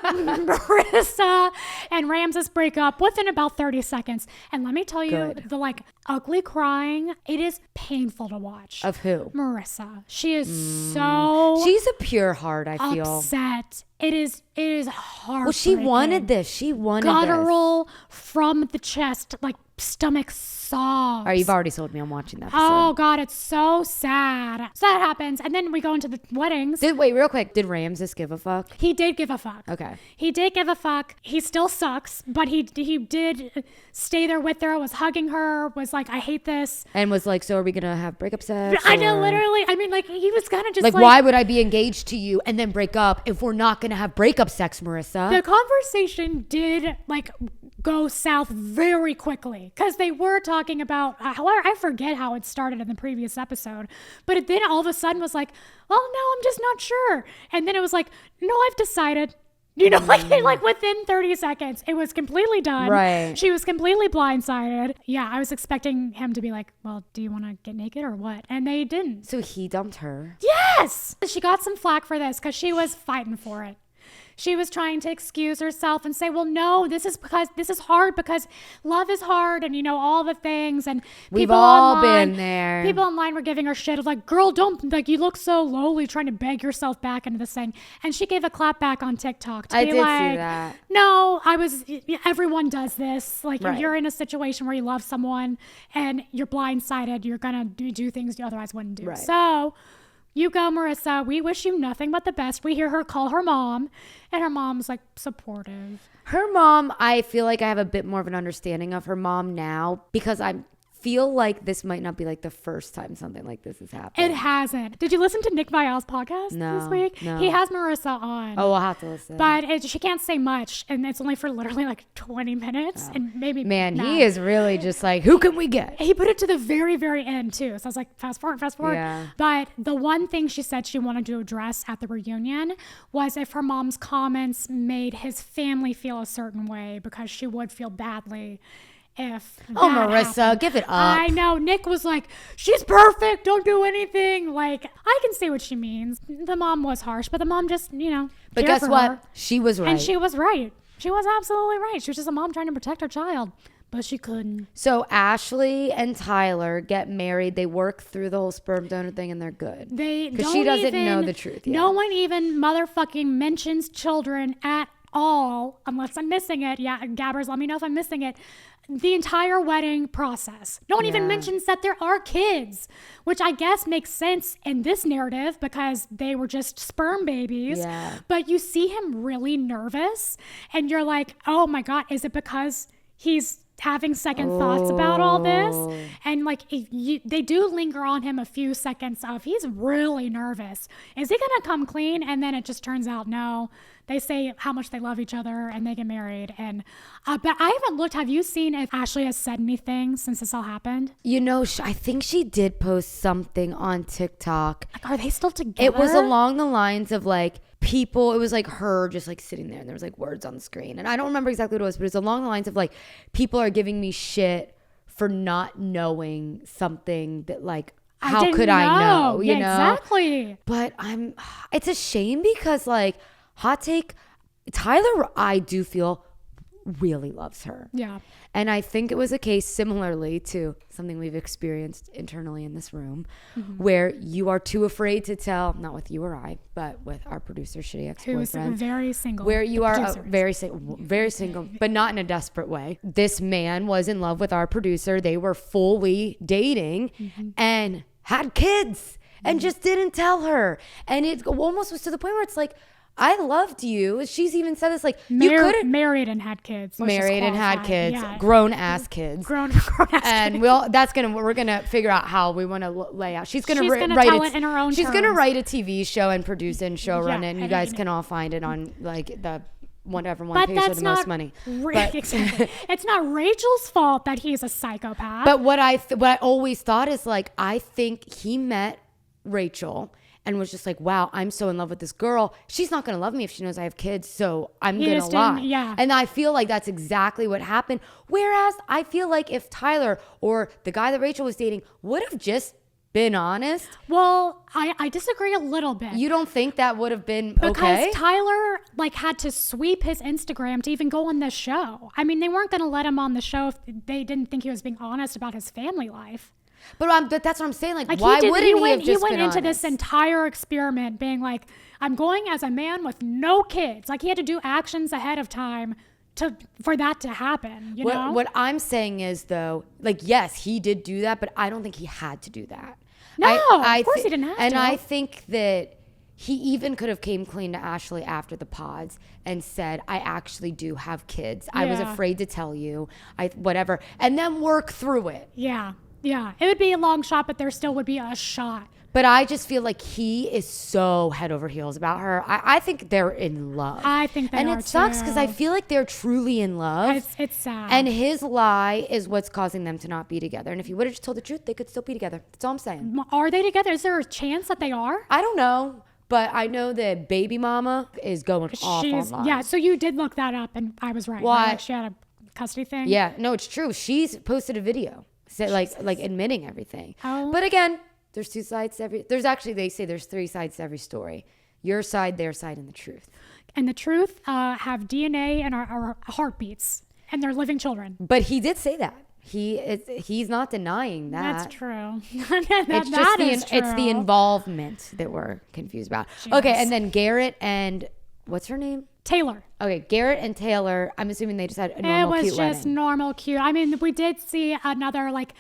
Marissa and Ramses break up within about 30 seconds, and let me tell you, the ugly crying. It is painful to watch. Of who? Marissa. She is so. She's a pure heart. I feel upset. It is hard. Well, she wanted this. She wanted guttural from the chest, like stomach sobs. All right, you've already sold me on watching that episode. Oh God, it's so sad. So that happens, and then we go into the weddings. Wait, real quick. Did Ramses give a fuck? He did give a fuck. Okay. He did give a fuck. He still sucks, but he did stay there with her. Was hugging her. Was like, I hate this. And was like, so are we gonna have breakup sex? I know, literally. I mean, like he was kind of just like, why would I be engaged to you and then break up if we're not gonna have breakup sex, Marissa? The conversation did go south very quickly because they were talking about I forget how it started in the previous episode, but then all of a sudden was like, well, no, I'm just not sure. And then it was like, no, I've decided. Like within 30 seconds, it was completely done. Right. She was completely blindsided. Yeah, I was expecting him to be like, well, do you want to get naked or what? And they didn't. So he dumped her. Yes! She got some flack for this because she was fighting for it. she was trying to excuse herself and say, well, no, this is hard because love is hard, and all the things. And we've all been there. People online were giving her shit of like, girl, don't, like, you look so lowly trying to beg yourself back into this thing. And she gave a clap back on TikTok to be like, see that. no, everyone does this. Like, Right. if you're in a situation where you love someone and you're blindsided, you're gonna do things you otherwise wouldn't do. Right. So you go, Marissa. We wish you nothing but the best. We hear her call her mom, and her mom's like supportive. Her mom, I feel like I have a bit more of an understanding of her mom now, because I feel like this might not be like the first time something like this has happened. It hasn't. Did you listen to Nick Viall's podcast this week? No. He has Marissa on. Oh, I'll have to listen. But she can't say much, and it's only for literally like 20 minutes, and maybe Man, not. he is really just like, who can we get? He put it to the very, very end too. So I was like, fast forward. Yeah. But the one thing she said she wanted to address at the reunion was if her mom's comments made his family feel a certain way, because she would feel badly if Marissa, happened. give it up. I know. Nick was like, she's perfect. Don't do anything. Like, I can see what she means. The mom was harsh, but the mom just, But cared guess for what? her. She was right. And she was right. She was absolutely right. She was just a mom trying to protect her child, but she couldn't. So Ashley and Tyler get married. They work through the whole sperm donor thing, and they're good. Because she doesn't know the truth yet. No one even motherfucking mentions children at all, unless I'm missing it. Yeah, Gabbers, let me know if I'm missing it. The entire wedding process. No one even mentions that there are kids, which I guess makes sense in this narrative because they were just sperm babies. Yeah. But you see him really nervous, and you're like, oh my God, is it because he's having second thoughts about all this? And like, they do linger on him a few seconds of, he's really nervous. Is he gonna come clean? And then it just turns out, no. They say how much they love each other and they get married. And but I haven't looked. Have you seen if Ashley has said anything since this all happened? I think she did post something on TikTok. Like, are they still together? It was along the lines of like people, it was like her just like sitting there, and there was like words on the screen. And I don't remember exactly what it was, but it's along the lines of like, people are giving me shit for not knowing something that like, how could I know? You know? Exactly. But it's a shame because like, hot take, Tyler, I do feel really loves her. Yeah. And I think it was a case similarly to something we've experienced internally in this room, where you are too afraid to tell, not with you or I, but with our producer, shitty ex-boyfriend. Who is very single. Where you are very single, but not in a desperate way. This man was in love with our producer. They were fully dating and had kids and just didn't tell her. And it almost was to the point where it's like, I loved you. She's even said this, like, you could have married and had kids. Married and had kids, grown ass kids. Grown ass and kids. We're gonna figure out how we want to lay out. She's gonna write tell it in her own She's gonna terms. write a TV show and produce it and showrun it, and you guys and- can all find it on like the whatever one But pays for that's the not most money. Exactly. It's not Rachel's fault that he's a psychopath. But what I always thought is like, I think he met Rachel and was just like, wow, I'm so in love with this girl. She's not going to love me if she knows I have kids, so I'm going to lie. Yeah. And I feel like that's exactly what happened. Whereas I feel like if Tyler or the guy that Rachel was dating would have just been honest. Well, I disagree a little bit. You don't think that would have been because okay? Tyler like had to sweep his Instagram to even go on this show. I mean, they weren't going to let him on the show if they didn't think he was being honest about his family life. But that's what I'm saying. Like why wouldn't he have just He went been into honest? this entire experiment being like, I'm going as a man with no kids. Like he had to do actions ahead of time for that to happen. You know? What I'm saying is though, like yes, he did do that, but I don't think he had to do that. No, of course he didn't have to. And I think that he even could have came clean to Ashley after the pods and said, I actually do have kids. I was afraid to tell you. Whatever. And then work through it. Yeah. Yeah. It would be a long shot, but there still would be a shot. But I just feel like he is so head over heels about her. I think they're in love. I think they are, and it sucks because I feel like they're truly in love. It's sad. And his lie is what's causing them to not be together. And if he would have just told the truth, they could still be together. That's all I'm saying. Are they together? Is there a chance that they are? I don't know. But I know that baby mama is going off online. Yeah, so you did look that up, and I was right. Why? Like she had a custody thing? Yeah, no, it's true. She's posted a video, like admitting everything. Oh. But again, there's two sides to every. They say there's three sides to every story. Your side, their side, and the truth. and the truth have DNA in our heartbeats, and they're living children. But he did say that. He's not denying that. That's true. It's the involvement that we're confused about. Yes. Okay, and then Garrett and what's her name? Taylor. Okay, Garrett and Taylor. I'm assuming they just had a normal, cute wedding. It was just normal, cute. I mean, we did see another like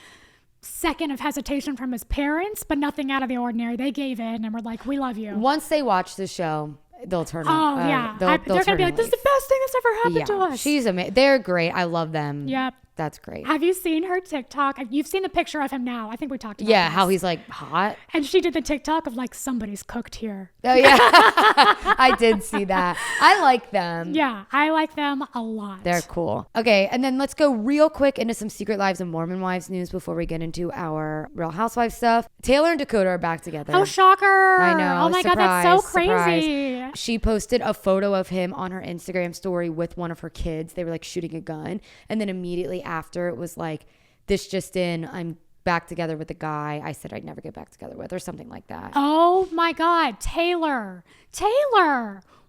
second of hesitation from his parents, but nothing out of the ordinary. They gave in and were like, "We love you." Once they watch the show, they'll turn. Yeah, they're gonna be like, "This is the best thing that's ever happened to us." She's amazing. They're great. I love them. Yep. That's great. Have you seen her TikTok? You've seen the picture of him now. I think we talked about this. How he's like hot. And she did the TikTok of like, somebody's cooked here. Oh, yeah. I did see that. I like them. Yeah, I like them a lot. They're cool. Okay, and then let's go real quick into some Secret Lives of Mormon Wives news before we get into our Real Housewives stuff. Taylor and Dakota are back together. Oh, shocker. I know. Oh my God, that's so crazy. Surprise. She posted a photo of him on her Instagram story with one of her kids. They were like shooting a gun. And then immediately after, it was like, this just in, I'm back together with the guy I said I'd never get back together with, or something like that. Oh my God, Taylor,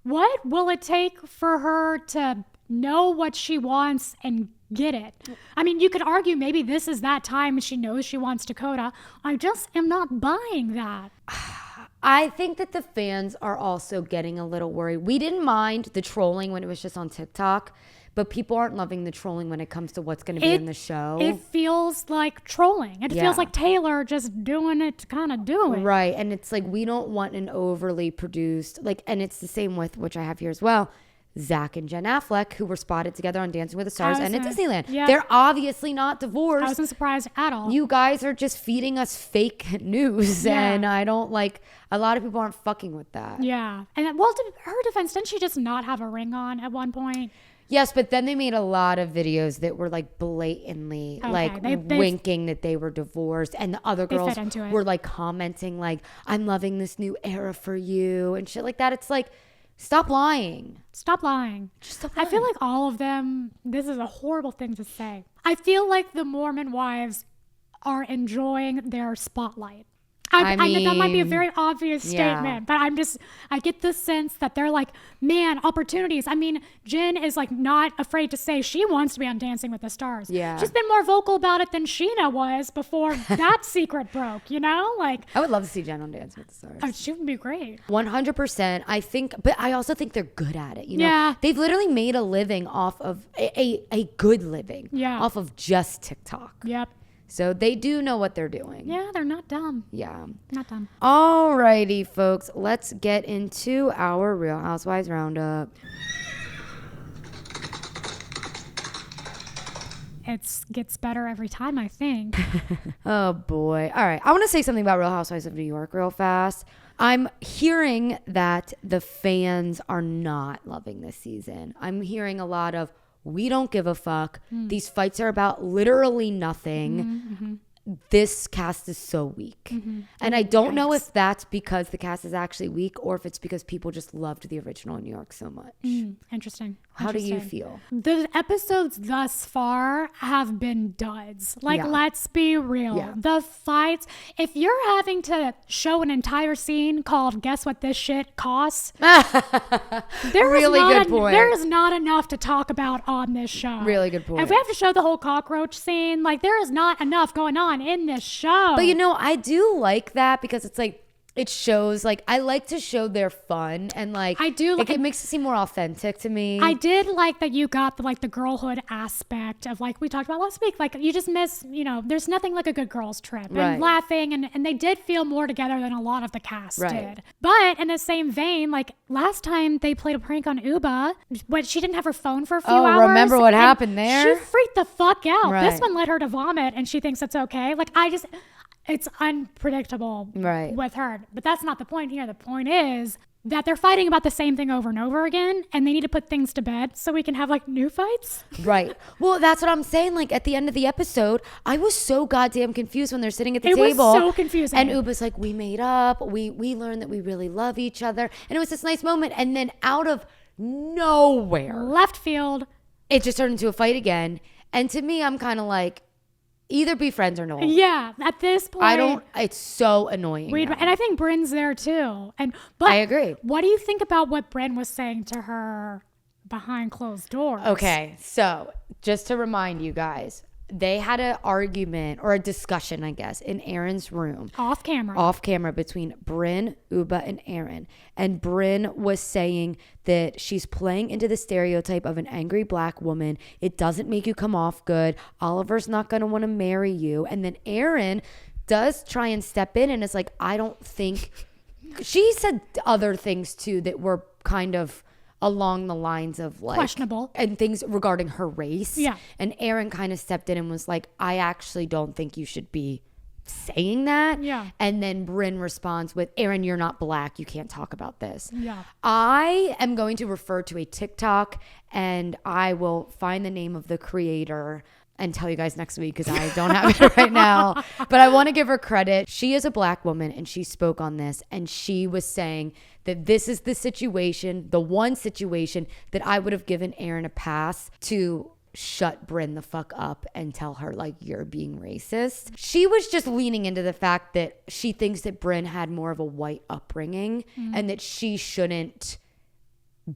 what will it take for her to know what she wants and get it? I mean, you could argue maybe this is that time and she knows she wants Dakota. I just am not buying that. I think that the fans are also getting a little worried. We didn't mind the trolling when it was just on TikTok, but people aren't loving the trolling when it comes to what's going to be in the show. It feels like trolling. It feels like Taylor just doing it to kind of do it. Right. And it's like, we don't want an overly produced, like, and it's the same with, which I have here as well, Zach and Jen Affleck, who were spotted together on Dancing with the Stars and at Disneyland. Yeah. They're obviously not divorced. I wasn't surprised at all. You guys are just feeding us fake news. Yeah. And I don't like, a lot of people aren't fucking with that. Yeah. And well, to her defense, didn't she just not have a ring on at one point? Yes, but then they made a lot of videos that were like blatantly like winking that they were divorced, and the other girls were like commenting like, "I'm loving this new era for you" and shit like that. It's like, stop lying. Stop lying. Just stop lying. I feel like all of them, this is a horrible thing to say. I feel like the Mormon wives are enjoying their spotlight. I mean, that might be a very obvious statement, but I get the sense that they're like, man, opportunities. I mean, Jen is like not afraid to say she wants to be on Dancing with the Stars. Yeah. She's been more vocal about it than Sheena was before that secret broke, you know? Like, I would love to see Jen on Dancing with the Stars. Oh, she would be great. 100%. I think, but I also think they're good at it. You know, yeah. They've literally made a living off of a good living off of just TikTok. Yep. So they do know what they're doing. Yeah, they're not dumb. Yeah. Not dumb. Alrighty, folks. Let's get into our Real Housewives Roundup. It gets better every time, I think. Oh, boy. All right. I want to say something about Real Housewives of New York real fast. I'm hearing that the fans are not loving this season. I'm hearing a lot of, we don't give a fuck. These fights are about literally nothing. This cast is so weak. And I don't know if that's because the cast is actually weak or if it's because people just loved the original New York so much. Interesting. How do you feel? The episodes thus far have been duds. Like, let's be real. Yeah. The fights, if you're having to show an entire scene called Guess What This Shit Costs, there is not enough to talk about on this show. Really good point. If we have to show the whole cockroach scene, like, there is not enough going on in this show. But you know, I do like that because it's like, it shows, like, I like to show their fun, and like, I do. It makes it seem more authentic to me. I did like that you got the girlhood aspect of, like we talked about last week. Like, you just miss, you know, there's nothing like a good girls trip and laughing, and they did feel more together than a lot of the cast did. But in the same vein, like last time they played a prank on Ubah, but she didn't have her phone for a few hours. Remember what happened there? She freaked the fuck out. This one led her to vomit, and she thinks it's okay. Like, it's unpredictable with her. But that's not the point here. The point is that they're fighting about the same thing over and over again, and they need to put things to bed so we can have like new fights. Right. Well, that's what I'm saying. Like, at the end of the episode, I was so goddamn confused when they're sitting at the table. It was so confusing. And Ubah's like, we made up. We learned that we really love each other. And it was this nice moment. And then out of nowhere, left field, it just turned into a fight again. And to me, I'm kind of like, either be friends or no. Yeah, at this point. It's so annoying. And I think Brynn's there too. But I agree. What do you think about what Brynn was saying to her behind closed doors? Okay, so just to remind you guys, they had an argument or a discussion, I guess, in Aaron's room. Off camera between Brynn, Ubah, and Aaron. And Brynn was saying that she's playing into the stereotype of an angry black woman. It doesn't make you come off good. Oliver's not going to want to marry you. And then Aaron does try and step in and it's like, I don't think... She said other things too that were kind of along the lines of like questionable and things regarding her race. Yeah. And Aaron kind of stepped in and was like, I actually don't think you should be saying that. Yeah. And then Brynn responds with, Aaron, you're not black. You can't talk about this. Yeah. I am going to refer to a TikTok and I will find the name of the creator and tell you guys next week because I don't have it right now. But I want to give her credit. She is a black woman and she spoke on this and she was saying that this is the situation, the one situation that I would have given Aaron a pass to shut Brynn the fuck up and tell her like you're being racist. She was just leaning into the fact that she thinks that Brynn had more of a white upbringing and that she shouldn't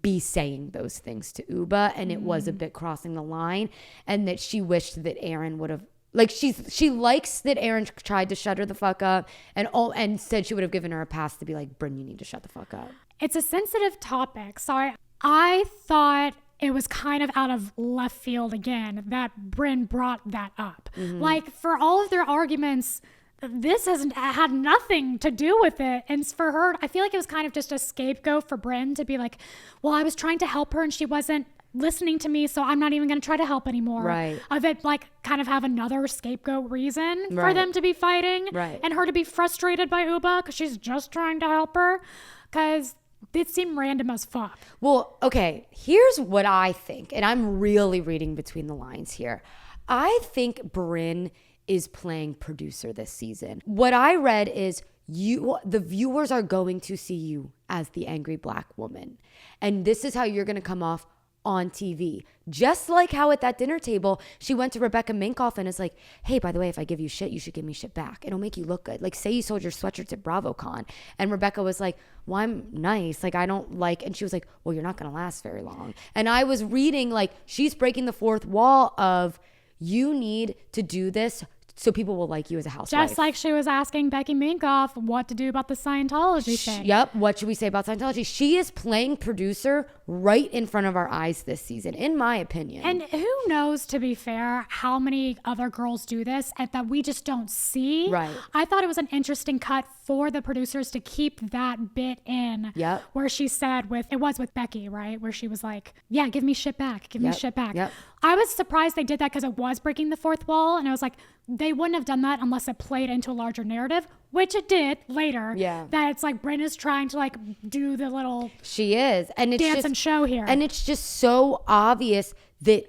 be saying those things to Ubah and it was a bit crossing the line and that she wished that Aaron would have like she likes that Aaron tried to shut her the fuck up and said she would have given her a pass to be like, Brynn, you need to shut the fuck up. It's a sensitive topic. So I thought it was kind of out of left field again that Brynn brought that up. Like for all of their arguments, this hasn't had nothing to do with it. And for her, I feel like it was kind of just a scapegoat for Brynn to be like, well, I was trying to help her and she wasn't listening to me, so I'm not even going to try to help anymore. Right. Of it, like, kind of have another scapegoat reason for them to be fighting. Right. And her to be frustrated by Ubah because she's just trying to help her. Because it seemed random as fuck. Well, okay, here's what I think, and I'm really reading between the lines here. I think Brynn is playing producer this season. What I read is the viewers are going to see you as the angry black woman. And this is how you're going to come off on TV. Just like how at that dinner table, she went to Rebecca Minkoff and is like, hey, by the way, if I give you shit, you should give me shit back. It'll make you look good. Like, say you sold your sweatshirts at BravoCon. And Rebecca was like, well, I'm nice. Like, I don't like, and she was like, well, you're not going to last very long. And I was reading, like, she's breaking the fourth wall of, you need to do this so people will like you as a housewife. Just like she was asking Becky Minkoff what to do about the Scientology thing. Yep. What should we say about Scientology? She is playing producer right in front of our eyes this season, in my opinion. And who knows, to be fair, how many other girls do this and that we just don't see. Right. I thought it was an interesting cut for the producers to keep that bit in. Yep. Where she said it was with Becky, right? Where she was like, yeah, give me shit back. Give me shit back. Yep. I was surprised they did that because it was breaking the fourth wall. And I was like, they wouldn't have done that unless it played into a larger narrative, which it did later. Yeah. That it's like Brynn is trying to like do the little she is. And it's dance just, and show here. And it's just so obvious that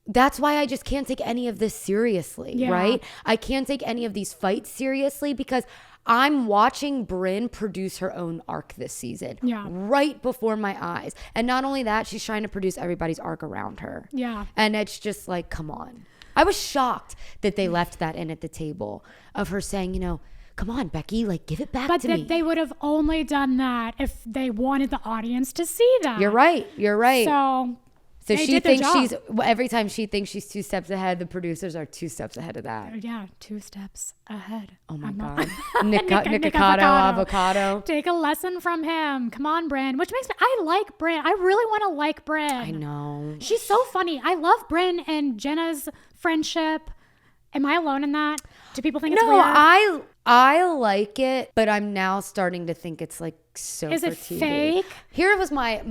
that's why I just can't take any of this seriously, right? I can't take any of these fights seriously because I'm watching Brynn produce her own arc this season right before my eyes. And not only that, she's trying to produce everybody's arc around her. Yeah. And it's just like, come on. I was shocked that they left that in at the table of her saying, you know, come on, Becky, like, give it back to me. But they would have only done that if they wanted the audience to see that. You're right. You're right. So she thinks every time she thinks she's 2 steps ahead, the producers are 2 steps ahead of that. Yeah, 2 steps ahead. Oh my God. Nikocado avocado. Take a lesson from him. Come on, Brynn. Which makes me, I like Brynn. I really want to like Brynn. I know. She's so funny. I love Brynn and Jenna's friendship. Am I alone in that? Do people think it's weird? No, I like it, but I'm now starting to think it's like so Is for it TV. fake? Here was my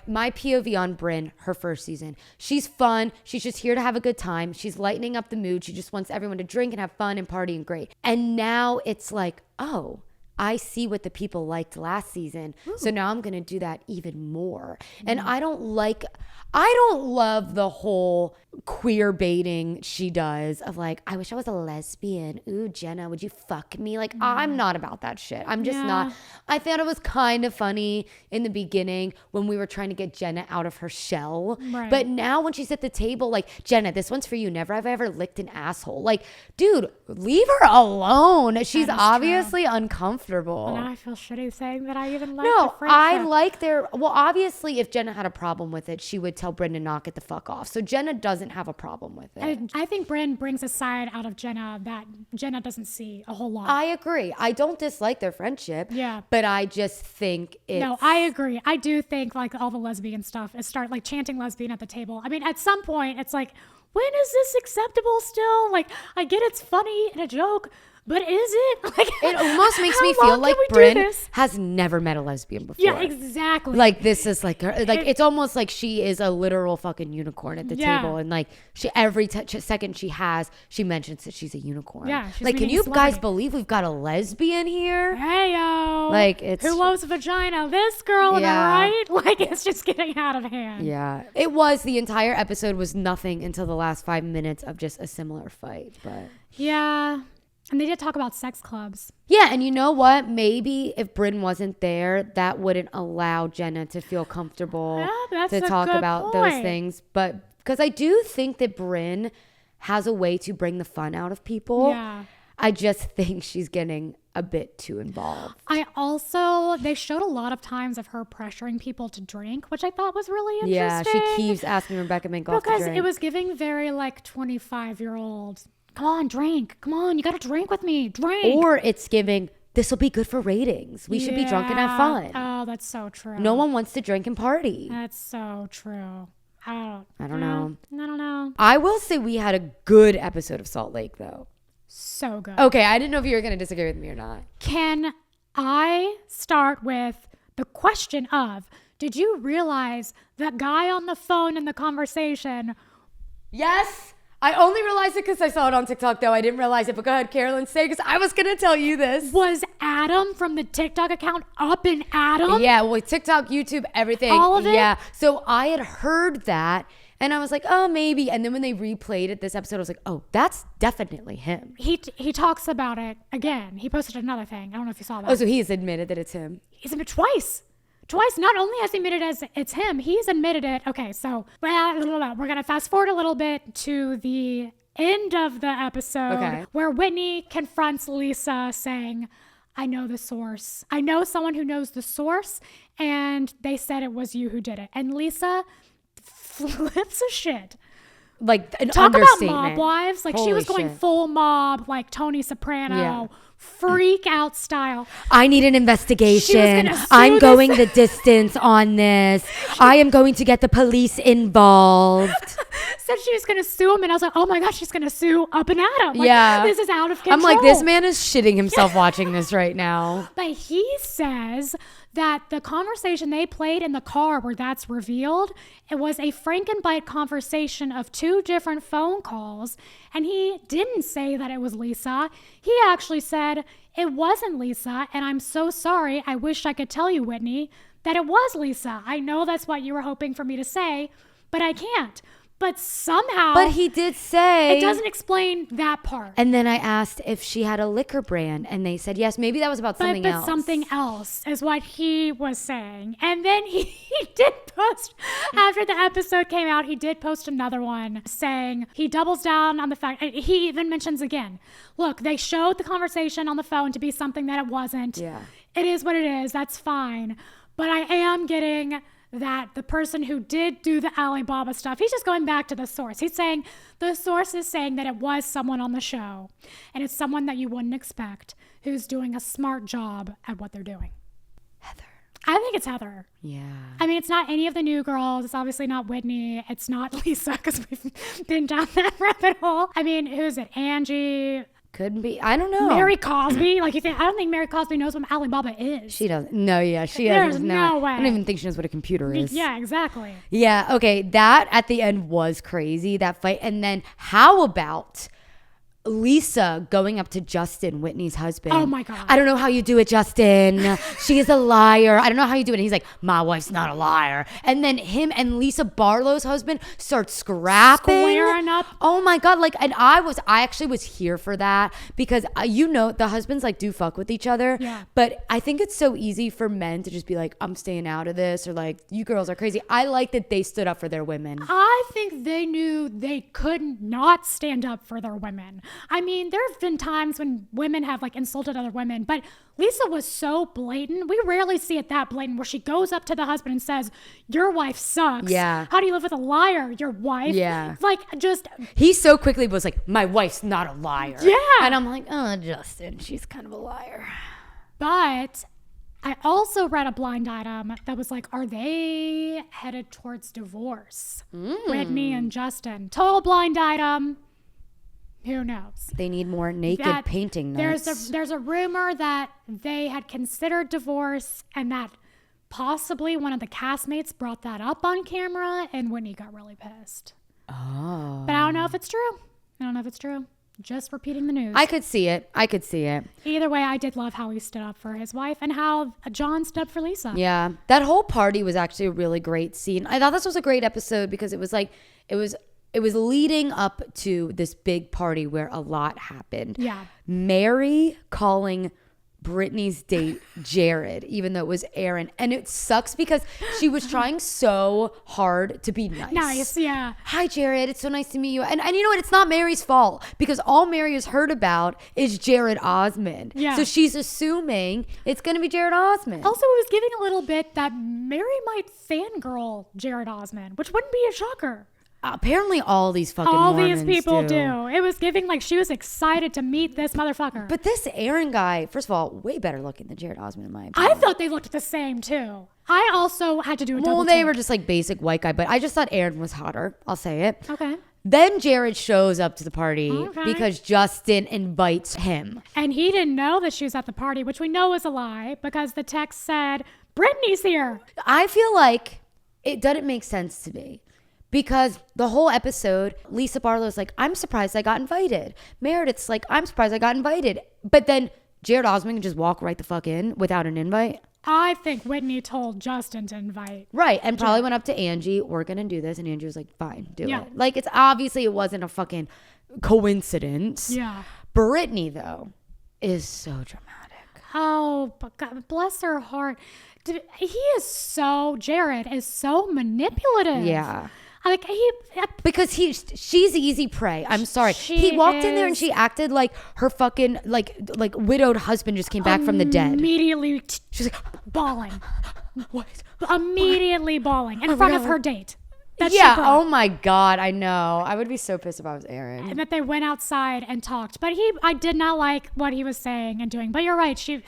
POV on Brynn, her first season. She's fun. She's just here to have a good time. She's lightening up the mood. She just wants everyone to drink and have fun and party and great. And now it's like, oh, I see what the people liked last season. Ooh. So now I'm going to do that even more. And I don't love the whole queer baiting she does of like, I wish I was a lesbian. Ooh, Jenna, would you fuck me? Like, I'm not about that shit. I'm just not. I thought it was kind of funny in the beginning when we were trying to get Jenna out of her shell. Right. But now when she's at the table, like, Jenna, this one's for you. Never have I ever licked an asshole. Like, dude, leave her alone. She's obviously uncomfortable. Well, now I feel shitty saying that I even like No, the friendship. I like well, obviously, if Jenna had a problem with it, she would tell Brynn to knock it the fuck off. So Jenna doesn't have a problem with it. And I think Brynn brings a side out of Jenna that Jenna doesn't see a whole lot. I agree. I don't dislike their friendship. Yeah. But I just think it's... No, I agree. I do think like all the lesbian stuff is start like chanting lesbian at the table. I mean, at some point, it's like, when is this acceptable still? Like, I get it's funny and a joke, but is it? Like, It almost makes me feel like Brynn has never met a lesbian before. Yeah, exactly. Like, this is like it's almost like she is a literal fucking unicorn at the table, and like she every second she mentions that she's a unicorn. Yeah, she's like, can meeting you a celebrity. guys believe we've got a lesbian here? Heyo. Like, it's who loves vagina? This girl, am I right? Like, it's just getting out of hand. Yeah, it was. The entire episode was nothing until the last 5 minutes of just a similar fight, but yeah. And they did talk about sex clubs. Yeah, and you know what? Maybe if Brynn wasn't there, that wouldn't allow Jenna to feel comfortable to talk about those things. But because I do think that Brynn has a way to bring the fun out of people. Yeah. I just think she's getting a bit too involved. They showed a lot of times of her pressuring people to drink, which I thought was really interesting. Yeah, she keeps asking Rebecca Minkoff to drink. Because it was giving very like 25-year-old, come on, drink. Come on, you got to drink with me. Drink. Or it's giving, this will be good for ratings. We should be drunk and have fun. Oh, that's so true. No one wants to drink and party. That's so true. I don't know. I don't know. I will say we had a good episode of Salt Lake, though. So good. Okay, I didn't know if you were going to disagree with me or not. Can I start with the question of, did you realize that guy on the phone in the conversation? Yes. I only realized it because I saw it on TikTok, though. I didn't realize it. But go ahead, Carolyn, say, because I was going to tell you this. Was Adam from the TikTok account Up in Adam? Yeah, well, TikTok, YouTube, everything. All of it? Yeah. So I had heard that, and I was like, oh, maybe. And then when they replayed it this episode, I was like, oh, that's definitely him. He talks about it again. He posted another thing. I don't know if you saw that. Oh, so he's admitted that it's him. He's admitted twice. Not only has he admitted as it's him, he's admitted it. Okay, so we're going to fast forward a little bit to the end of the episode where Whitney confronts Lisa saying, I know the source. I know someone who knows the source, and they said it was you who did it. And Lisa flips a shit. Like an Talk understatement. about mob wives. Like, Holy she was going shit. full mob, like Tony Soprano, freak out style. I need an investigation. I'm this. going the distance on this. I am going to get the police involved. Said she was going to sue him, and I was like, oh my gosh, she's going to sue Up and Adam. Like, Yeah. This is out of control. I'm like, this man is shitting himself watching this right now. But he says that the conversation they played in the car where that's revealed, it was a Frankenbite conversation of two different phone calls. And he didn't say that it was Lisa. He actually said, it wasn't Lisa. And I'm so sorry. I wish I could tell you, Whitney, that it was Lisa. I know that's what you were hoping for me to say, but I can't. But somehow... But he did say... It doesn't explain that part. And then I asked if she had a liquor brand, and they said yes. Maybe that was about something else. But something else is what he was saying. And then he did post, after the episode came out, he did post another one saying, he doubles down on the fact, he even mentions again, look, they showed the conversation on the phone to be something that it wasn't. Yeah. It is what it is. That's fine. But I am getting... that the person who did do the Alibaba stuff, he's just going back to the source. He's saying, the source is saying that it was someone on the show. And it's someone that you wouldn't expect who's doing a smart job at what they're doing. Heather. I think it's Heather. Yeah. I mean, it's not any of the new girls. It's obviously not Whitney. It's not Lisa, because we've been down that rabbit hole. I mean, who's it? Angie... Couldn't be. I don't know. Mary Cosby. Like, I don't think Mary Cosby knows what Alibaba is. She doesn't. No, yeah. She There's doesn't no know. way. I don't even think she knows what a computer is. Yeah, exactly. Yeah. Okay. That at the end was crazy, that fight. And then how about Lisa going up to Justin, Whitney's husband. Oh my God. I don't know how you do it, Justin. She is a liar. I don't know how you do it. And he's like, my wife's not a liar. And then him and Lisa Barlow's husband start scrapping. Squaring up. Oh my God. Like, and I actually was here for that because the husbands like do fuck with each other. Yeah. But I think it's so easy for men to just be like, I'm staying out of this, or like, you girls are crazy. I like that they stood up for their women. I think they knew they could not stand up for their women. I mean, there have been times when women have like insulted other women, but Lisa was so blatant. We rarely see it that blatant where she goes up to the husband and says, your wife sucks. Yeah. How do you live with a liar, your wife? Yeah. Like, just. He so quickly was like, my wife's not a liar. Yeah. And I'm like, oh, Justin, she's kind of a liar. But I also read a blind item that was like, are they headed towards divorce? Whitney and Justin. Total blind item. Who knows? They need more naked painting nights. There's a rumor that they had considered divorce and that possibly one of the castmates brought that up on camera and Whitney got really pissed. Oh. But I don't know if it's true. Just repeating the news. I could see it. Either way, I did love how he stood up for his wife and how John stood up for Lisa. Yeah. That whole party was actually a really great scene. I thought this was a great episode because it was like, it was leading up to this big party where a lot happened. Yeah. Mary calling Brittany's date Jared, even though it was Aaron. And it sucks because she was trying so hard to be nice. Nice, yeah. Hi, Jared. It's so nice to meet you. And you know what? It's not Mary's fault because all Mary has heard about is Jared Osmond. Yeah. So she's assuming it's going to be Jared Osmond. Also, it was giving a little bit that Mary might fangirl Jared Osmond, which wouldn't be a shocker. Apparently all these fucking All Mormons these people do. It was giving like she was excited to meet this motherfucker. But this Aaron guy, first of all, way better looking than Jared Osmond in my opinion. I thought they looked the same too. I also had to do a double Well, they take. were just like basic white guy, but I just thought Aaron was hotter. I'll say it. Okay. Then Jared shows up to the party Okay. because Justin invites him. And he didn't know that she was at the party, which we know is a lie because the text said, Brittany's here. I feel like it doesn't make sense to me. Because the whole episode, Lisa Barlow's like, I'm surprised I got invited. Meredith's like, I'm surprised I got invited. But then Jared Osmond can just walk right the fuck in without an invite. I think Whitney told Justin to invite. Right. And probably went up to Angie, we're going to do this. And Angie was like, fine, do Yeah. it. Like, it's obviously it wasn't a fucking coincidence. Yeah. Brittany, though, is so dramatic. Oh, but God, bless her heart. Jared is so manipulative. Yeah. Like Because she's easy prey. I'm sorry. She He walked in there and is. she acted like her fucking like widowed husband just came back from the dead. Immediately She's like, bawling. what? Immediately bawling in front of God. her date. That she Yeah. brought. Oh my God. I know. I would be so pissed if I was Aaron. And that they went outside and talked. But I did not like what he was saying and doing. But you're right. She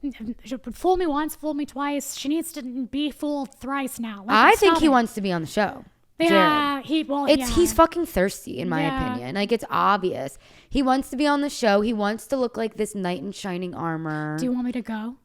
would fool me once, fool me twice. She needs to be fooled thrice now. Like, I think stop he it. wants to be on the show. Yeah, Jared. yeah. He's fucking thirsty in my Yeah. opinion. Like it's obvious. He wants to be on the show. He wants to look like this knight in shining armor. Do you want me to go?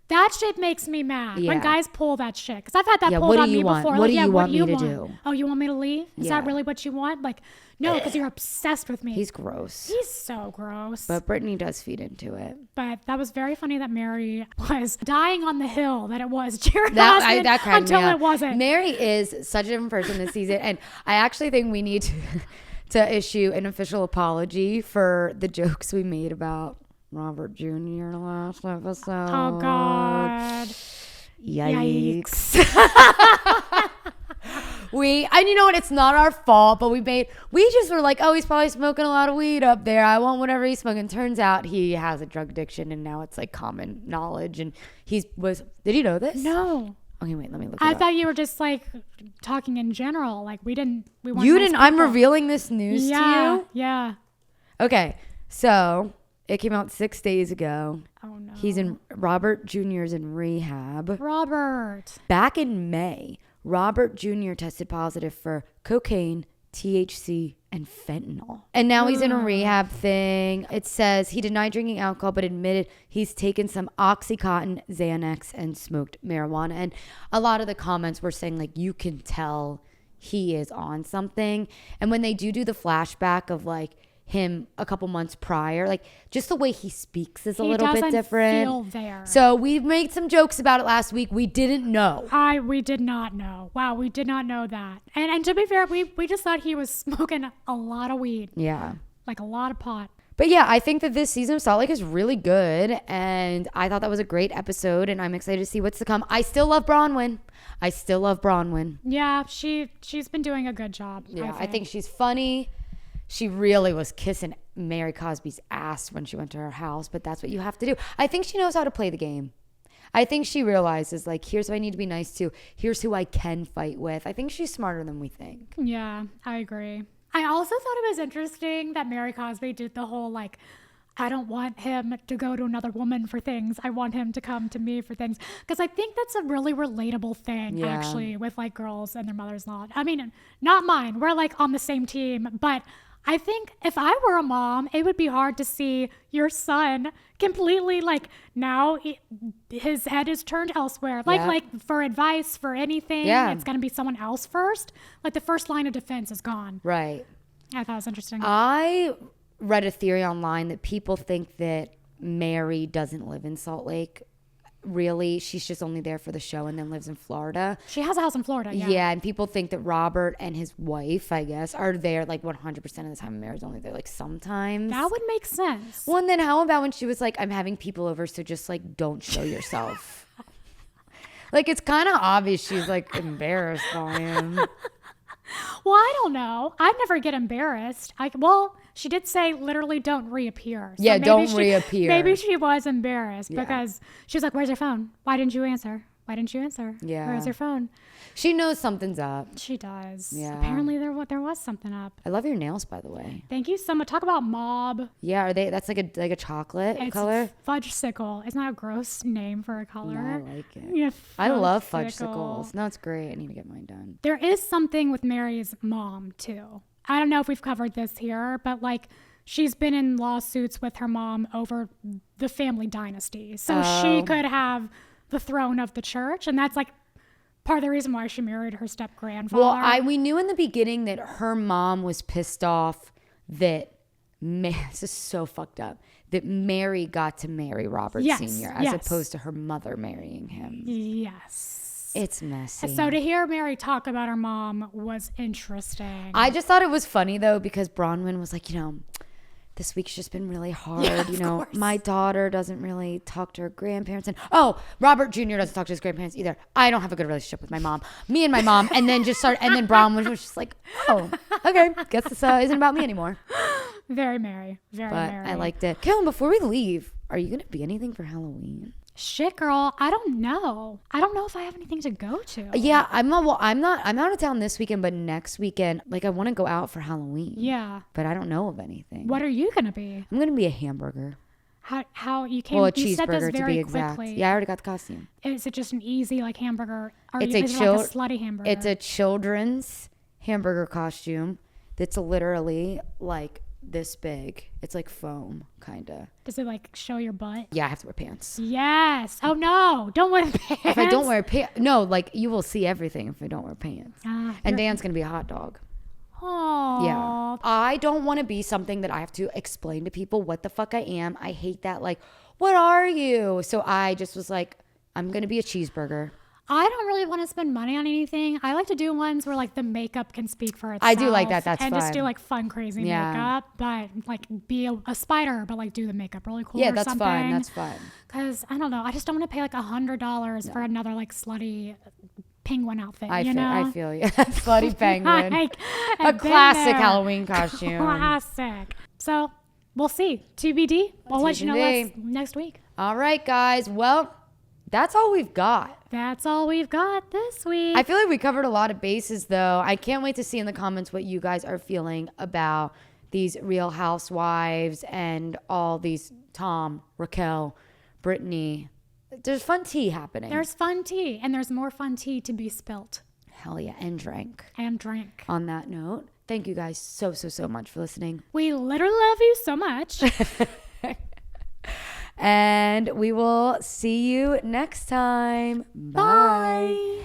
That shit makes me mad when Yeah. guys pull that shit. Because I've had that Yeah, pulled what do on you me want? before. What do yeah, you what want do you me to want? do? Oh, you want me to leave? Is Yeah. that really what you want? Like, no, because you're obsessed with me. He's gross. He's so gross. But Brittany does feed into it. But that was very funny that Mary was dying on the hill that it was Jared That Osmond cracked until me up. it wasn't. Mary is such a different person this season, and I actually think we need to issue an official apology for the jokes we made about Robert Jr. last episode. Oh, God. Yikes. And you know what? It's not our fault, but we just were like, oh, he's probably smoking a lot of weed up there. I want whatever he's smoking. Turns out he has a drug addiction, and now it's like common knowledge. And did you know this? No. Okay, wait, let me look it I up. thought you were just like talking in general. Like we weren't You nice didn't. I'm people. revealing this news to you. Yeah. Okay, so it came out 6 days ago. Oh no. Robert Jr.'s in rehab. Robert. Back in May, Robert Jr. tested positive for cocaine, THC, and fentanyl. And now he's in a rehab thing. It says he denied drinking alcohol, but admitted he's taken some Oxycontin, Xanax, and smoked marijuana. And a lot of the comments were saying, like, you can tell he is on something. And when they do the flashback of, like, him a couple months prior. Like, just the way he speaks is a He little bit doesn't different. feel there. So we made some jokes about it last week. We didn't know. We did not know. Wow, we did not know that. And to be fair, we just thought he was smoking a lot of weed. Yeah. Like a lot of pot. But yeah, I think that this season of Salt Lake is really good. And I thought that was a great episode. And I'm excited to see what's to come. I still love Bronwyn. Yeah, she's been doing a good job. Yeah, I think she's funny. She really was kissing Mary Cosby's ass when she went to her house. But that's what you have to do. I think she knows how to play the game. I think she realizes, like, here's who I need to be nice to. Here's who I can fight with. I think she's smarter than we think. Yeah, I agree. I also thought it was interesting that Mary Cosby did the whole, like, I don't want him to go to another woman for things. I want him to come to me for things. Because I think that's a really relatable thing, actually, with, like, girls and their mothers-in-law. I mean, not mine. We're, like, on the same team. But I think if I were a mom, it would be hard to see your son completely, like, now his head is turned elsewhere. Like for advice, for anything, it's going to be someone else first. Like, the first line of defense is gone. Right. I thought it was interesting. I read a theory online that people think that Mary doesn't live in Salt Lake. Really, she's just only there for the show and then lives in Florida. She has a house in Florida, yeah. Yeah, and people think that Robert and his wife, I guess, are there like 100% of the time. And Mary's only there like sometimes. That would make sense. Well, and then how about when she was like, I'm having people over, so just like don't show yourself. Like, it's kind of obvious she's like embarrassed by him. Well, I don't know. I'd never get embarrassed. She did say literally don't reappear. So don't reappear. Maybe she was embarrassed because she was like, where's your phone? Why didn't you answer? Yeah. Where's your phone? She knows something's up. She does. Yeah. Apparently there was something up. I love your nails, by the way. Thank you so much. Talk about mauve. Yeah, are they? That's like a chocolate color. Fudgesicle. Isn't that a gross name for a color? No, I like it. Yeah, I love fudgesicles. No, it's great. I need to get mine done. There is something with Mary's mom too. I don't know if we've covered this here, but like, she's been in lawsuits with her mom over the family dynasty. So she could have the throne of the church. And that's like part of the reason why she married her step grandfather. Well, we knew in the beginning that her mom was pissed off that, this is so fucked up, that Mary got to marry Robert Sr. as opposed to her mother marrying him. Yes. It's messy. So to hear Mary talk about her mom was interesting. I just thought it was funny, though, because Bronwyn was like, this week's just been really hard. Course. My daughter doesn't really talk to her grandparents. And Robert Jr. doesn't talk to his grandparents either. I don't have a good relationship with my mom. Me and my mom. And then Bronwyn was just like, okay. Guess this isn't about me anymore. Very Mary. Very Mary. I liked it. Carolyn, before we leave, are you going to be anything for Halloween? Shit, girl. I don't know. I don't know if I have anything to go to. Yeah, I'm out of town this weekend, but next weekend, like, I want to go out for Halloween. Yeah. But I don't know of anything. What are you going to be? I'm going to be a hamburger. How you came? Well, a you said this cheeseburger to very be exact. quickly. Yeah, I already got the costume. Is it just an easy like hamburger? Or It's is it like a slutty hamburger? It's a children's hamburger costume that's literally like this big. It's like foam, kind of. Does it like show your butt? Yeah, I have to wear pants. Yes. Oh no, don't wear pants. If I don't wear pants, no, like you will see everything if I don't wear pants. And Dan's gonna be a hot dog. Oh. Yeah. I don't want to be something that I have to explain to people what the fuck I am. I hate that. Like, what are you? So I just was like, I'm gonna be a cheeseburger. I don't really want to spend money on anything. I like to do ones where like the makeup can speak for itself. I do like that. That's fun. And just do like fun, crazy makeup, but like be a spider, but like do the makeup really cool. Yeah, or that's something. fun. That's fun. Because I don't know. I just don't want to pay like $100 for another like slutty penguin outfit. I know? feel you. Slutty penguin. Like, a classic Halloween costume. Classic. So we'll see. TBD. We'll let you know next week. All right, guys. Well, that's all we've got. That's all we've got this week. I feel like we covered a lot of bases, though. I can't wait to see in the comments what you guys are feeling about these Real Housewives and all these Tom, Raquel, Brittany. There's fun tea happening. There's fun tea, and there's more fun tea to be spilt. Hell yeah, and drank. And drink. On that note, thank you guys so much for listening. We literally love you so much. And we will see you next time. Bye.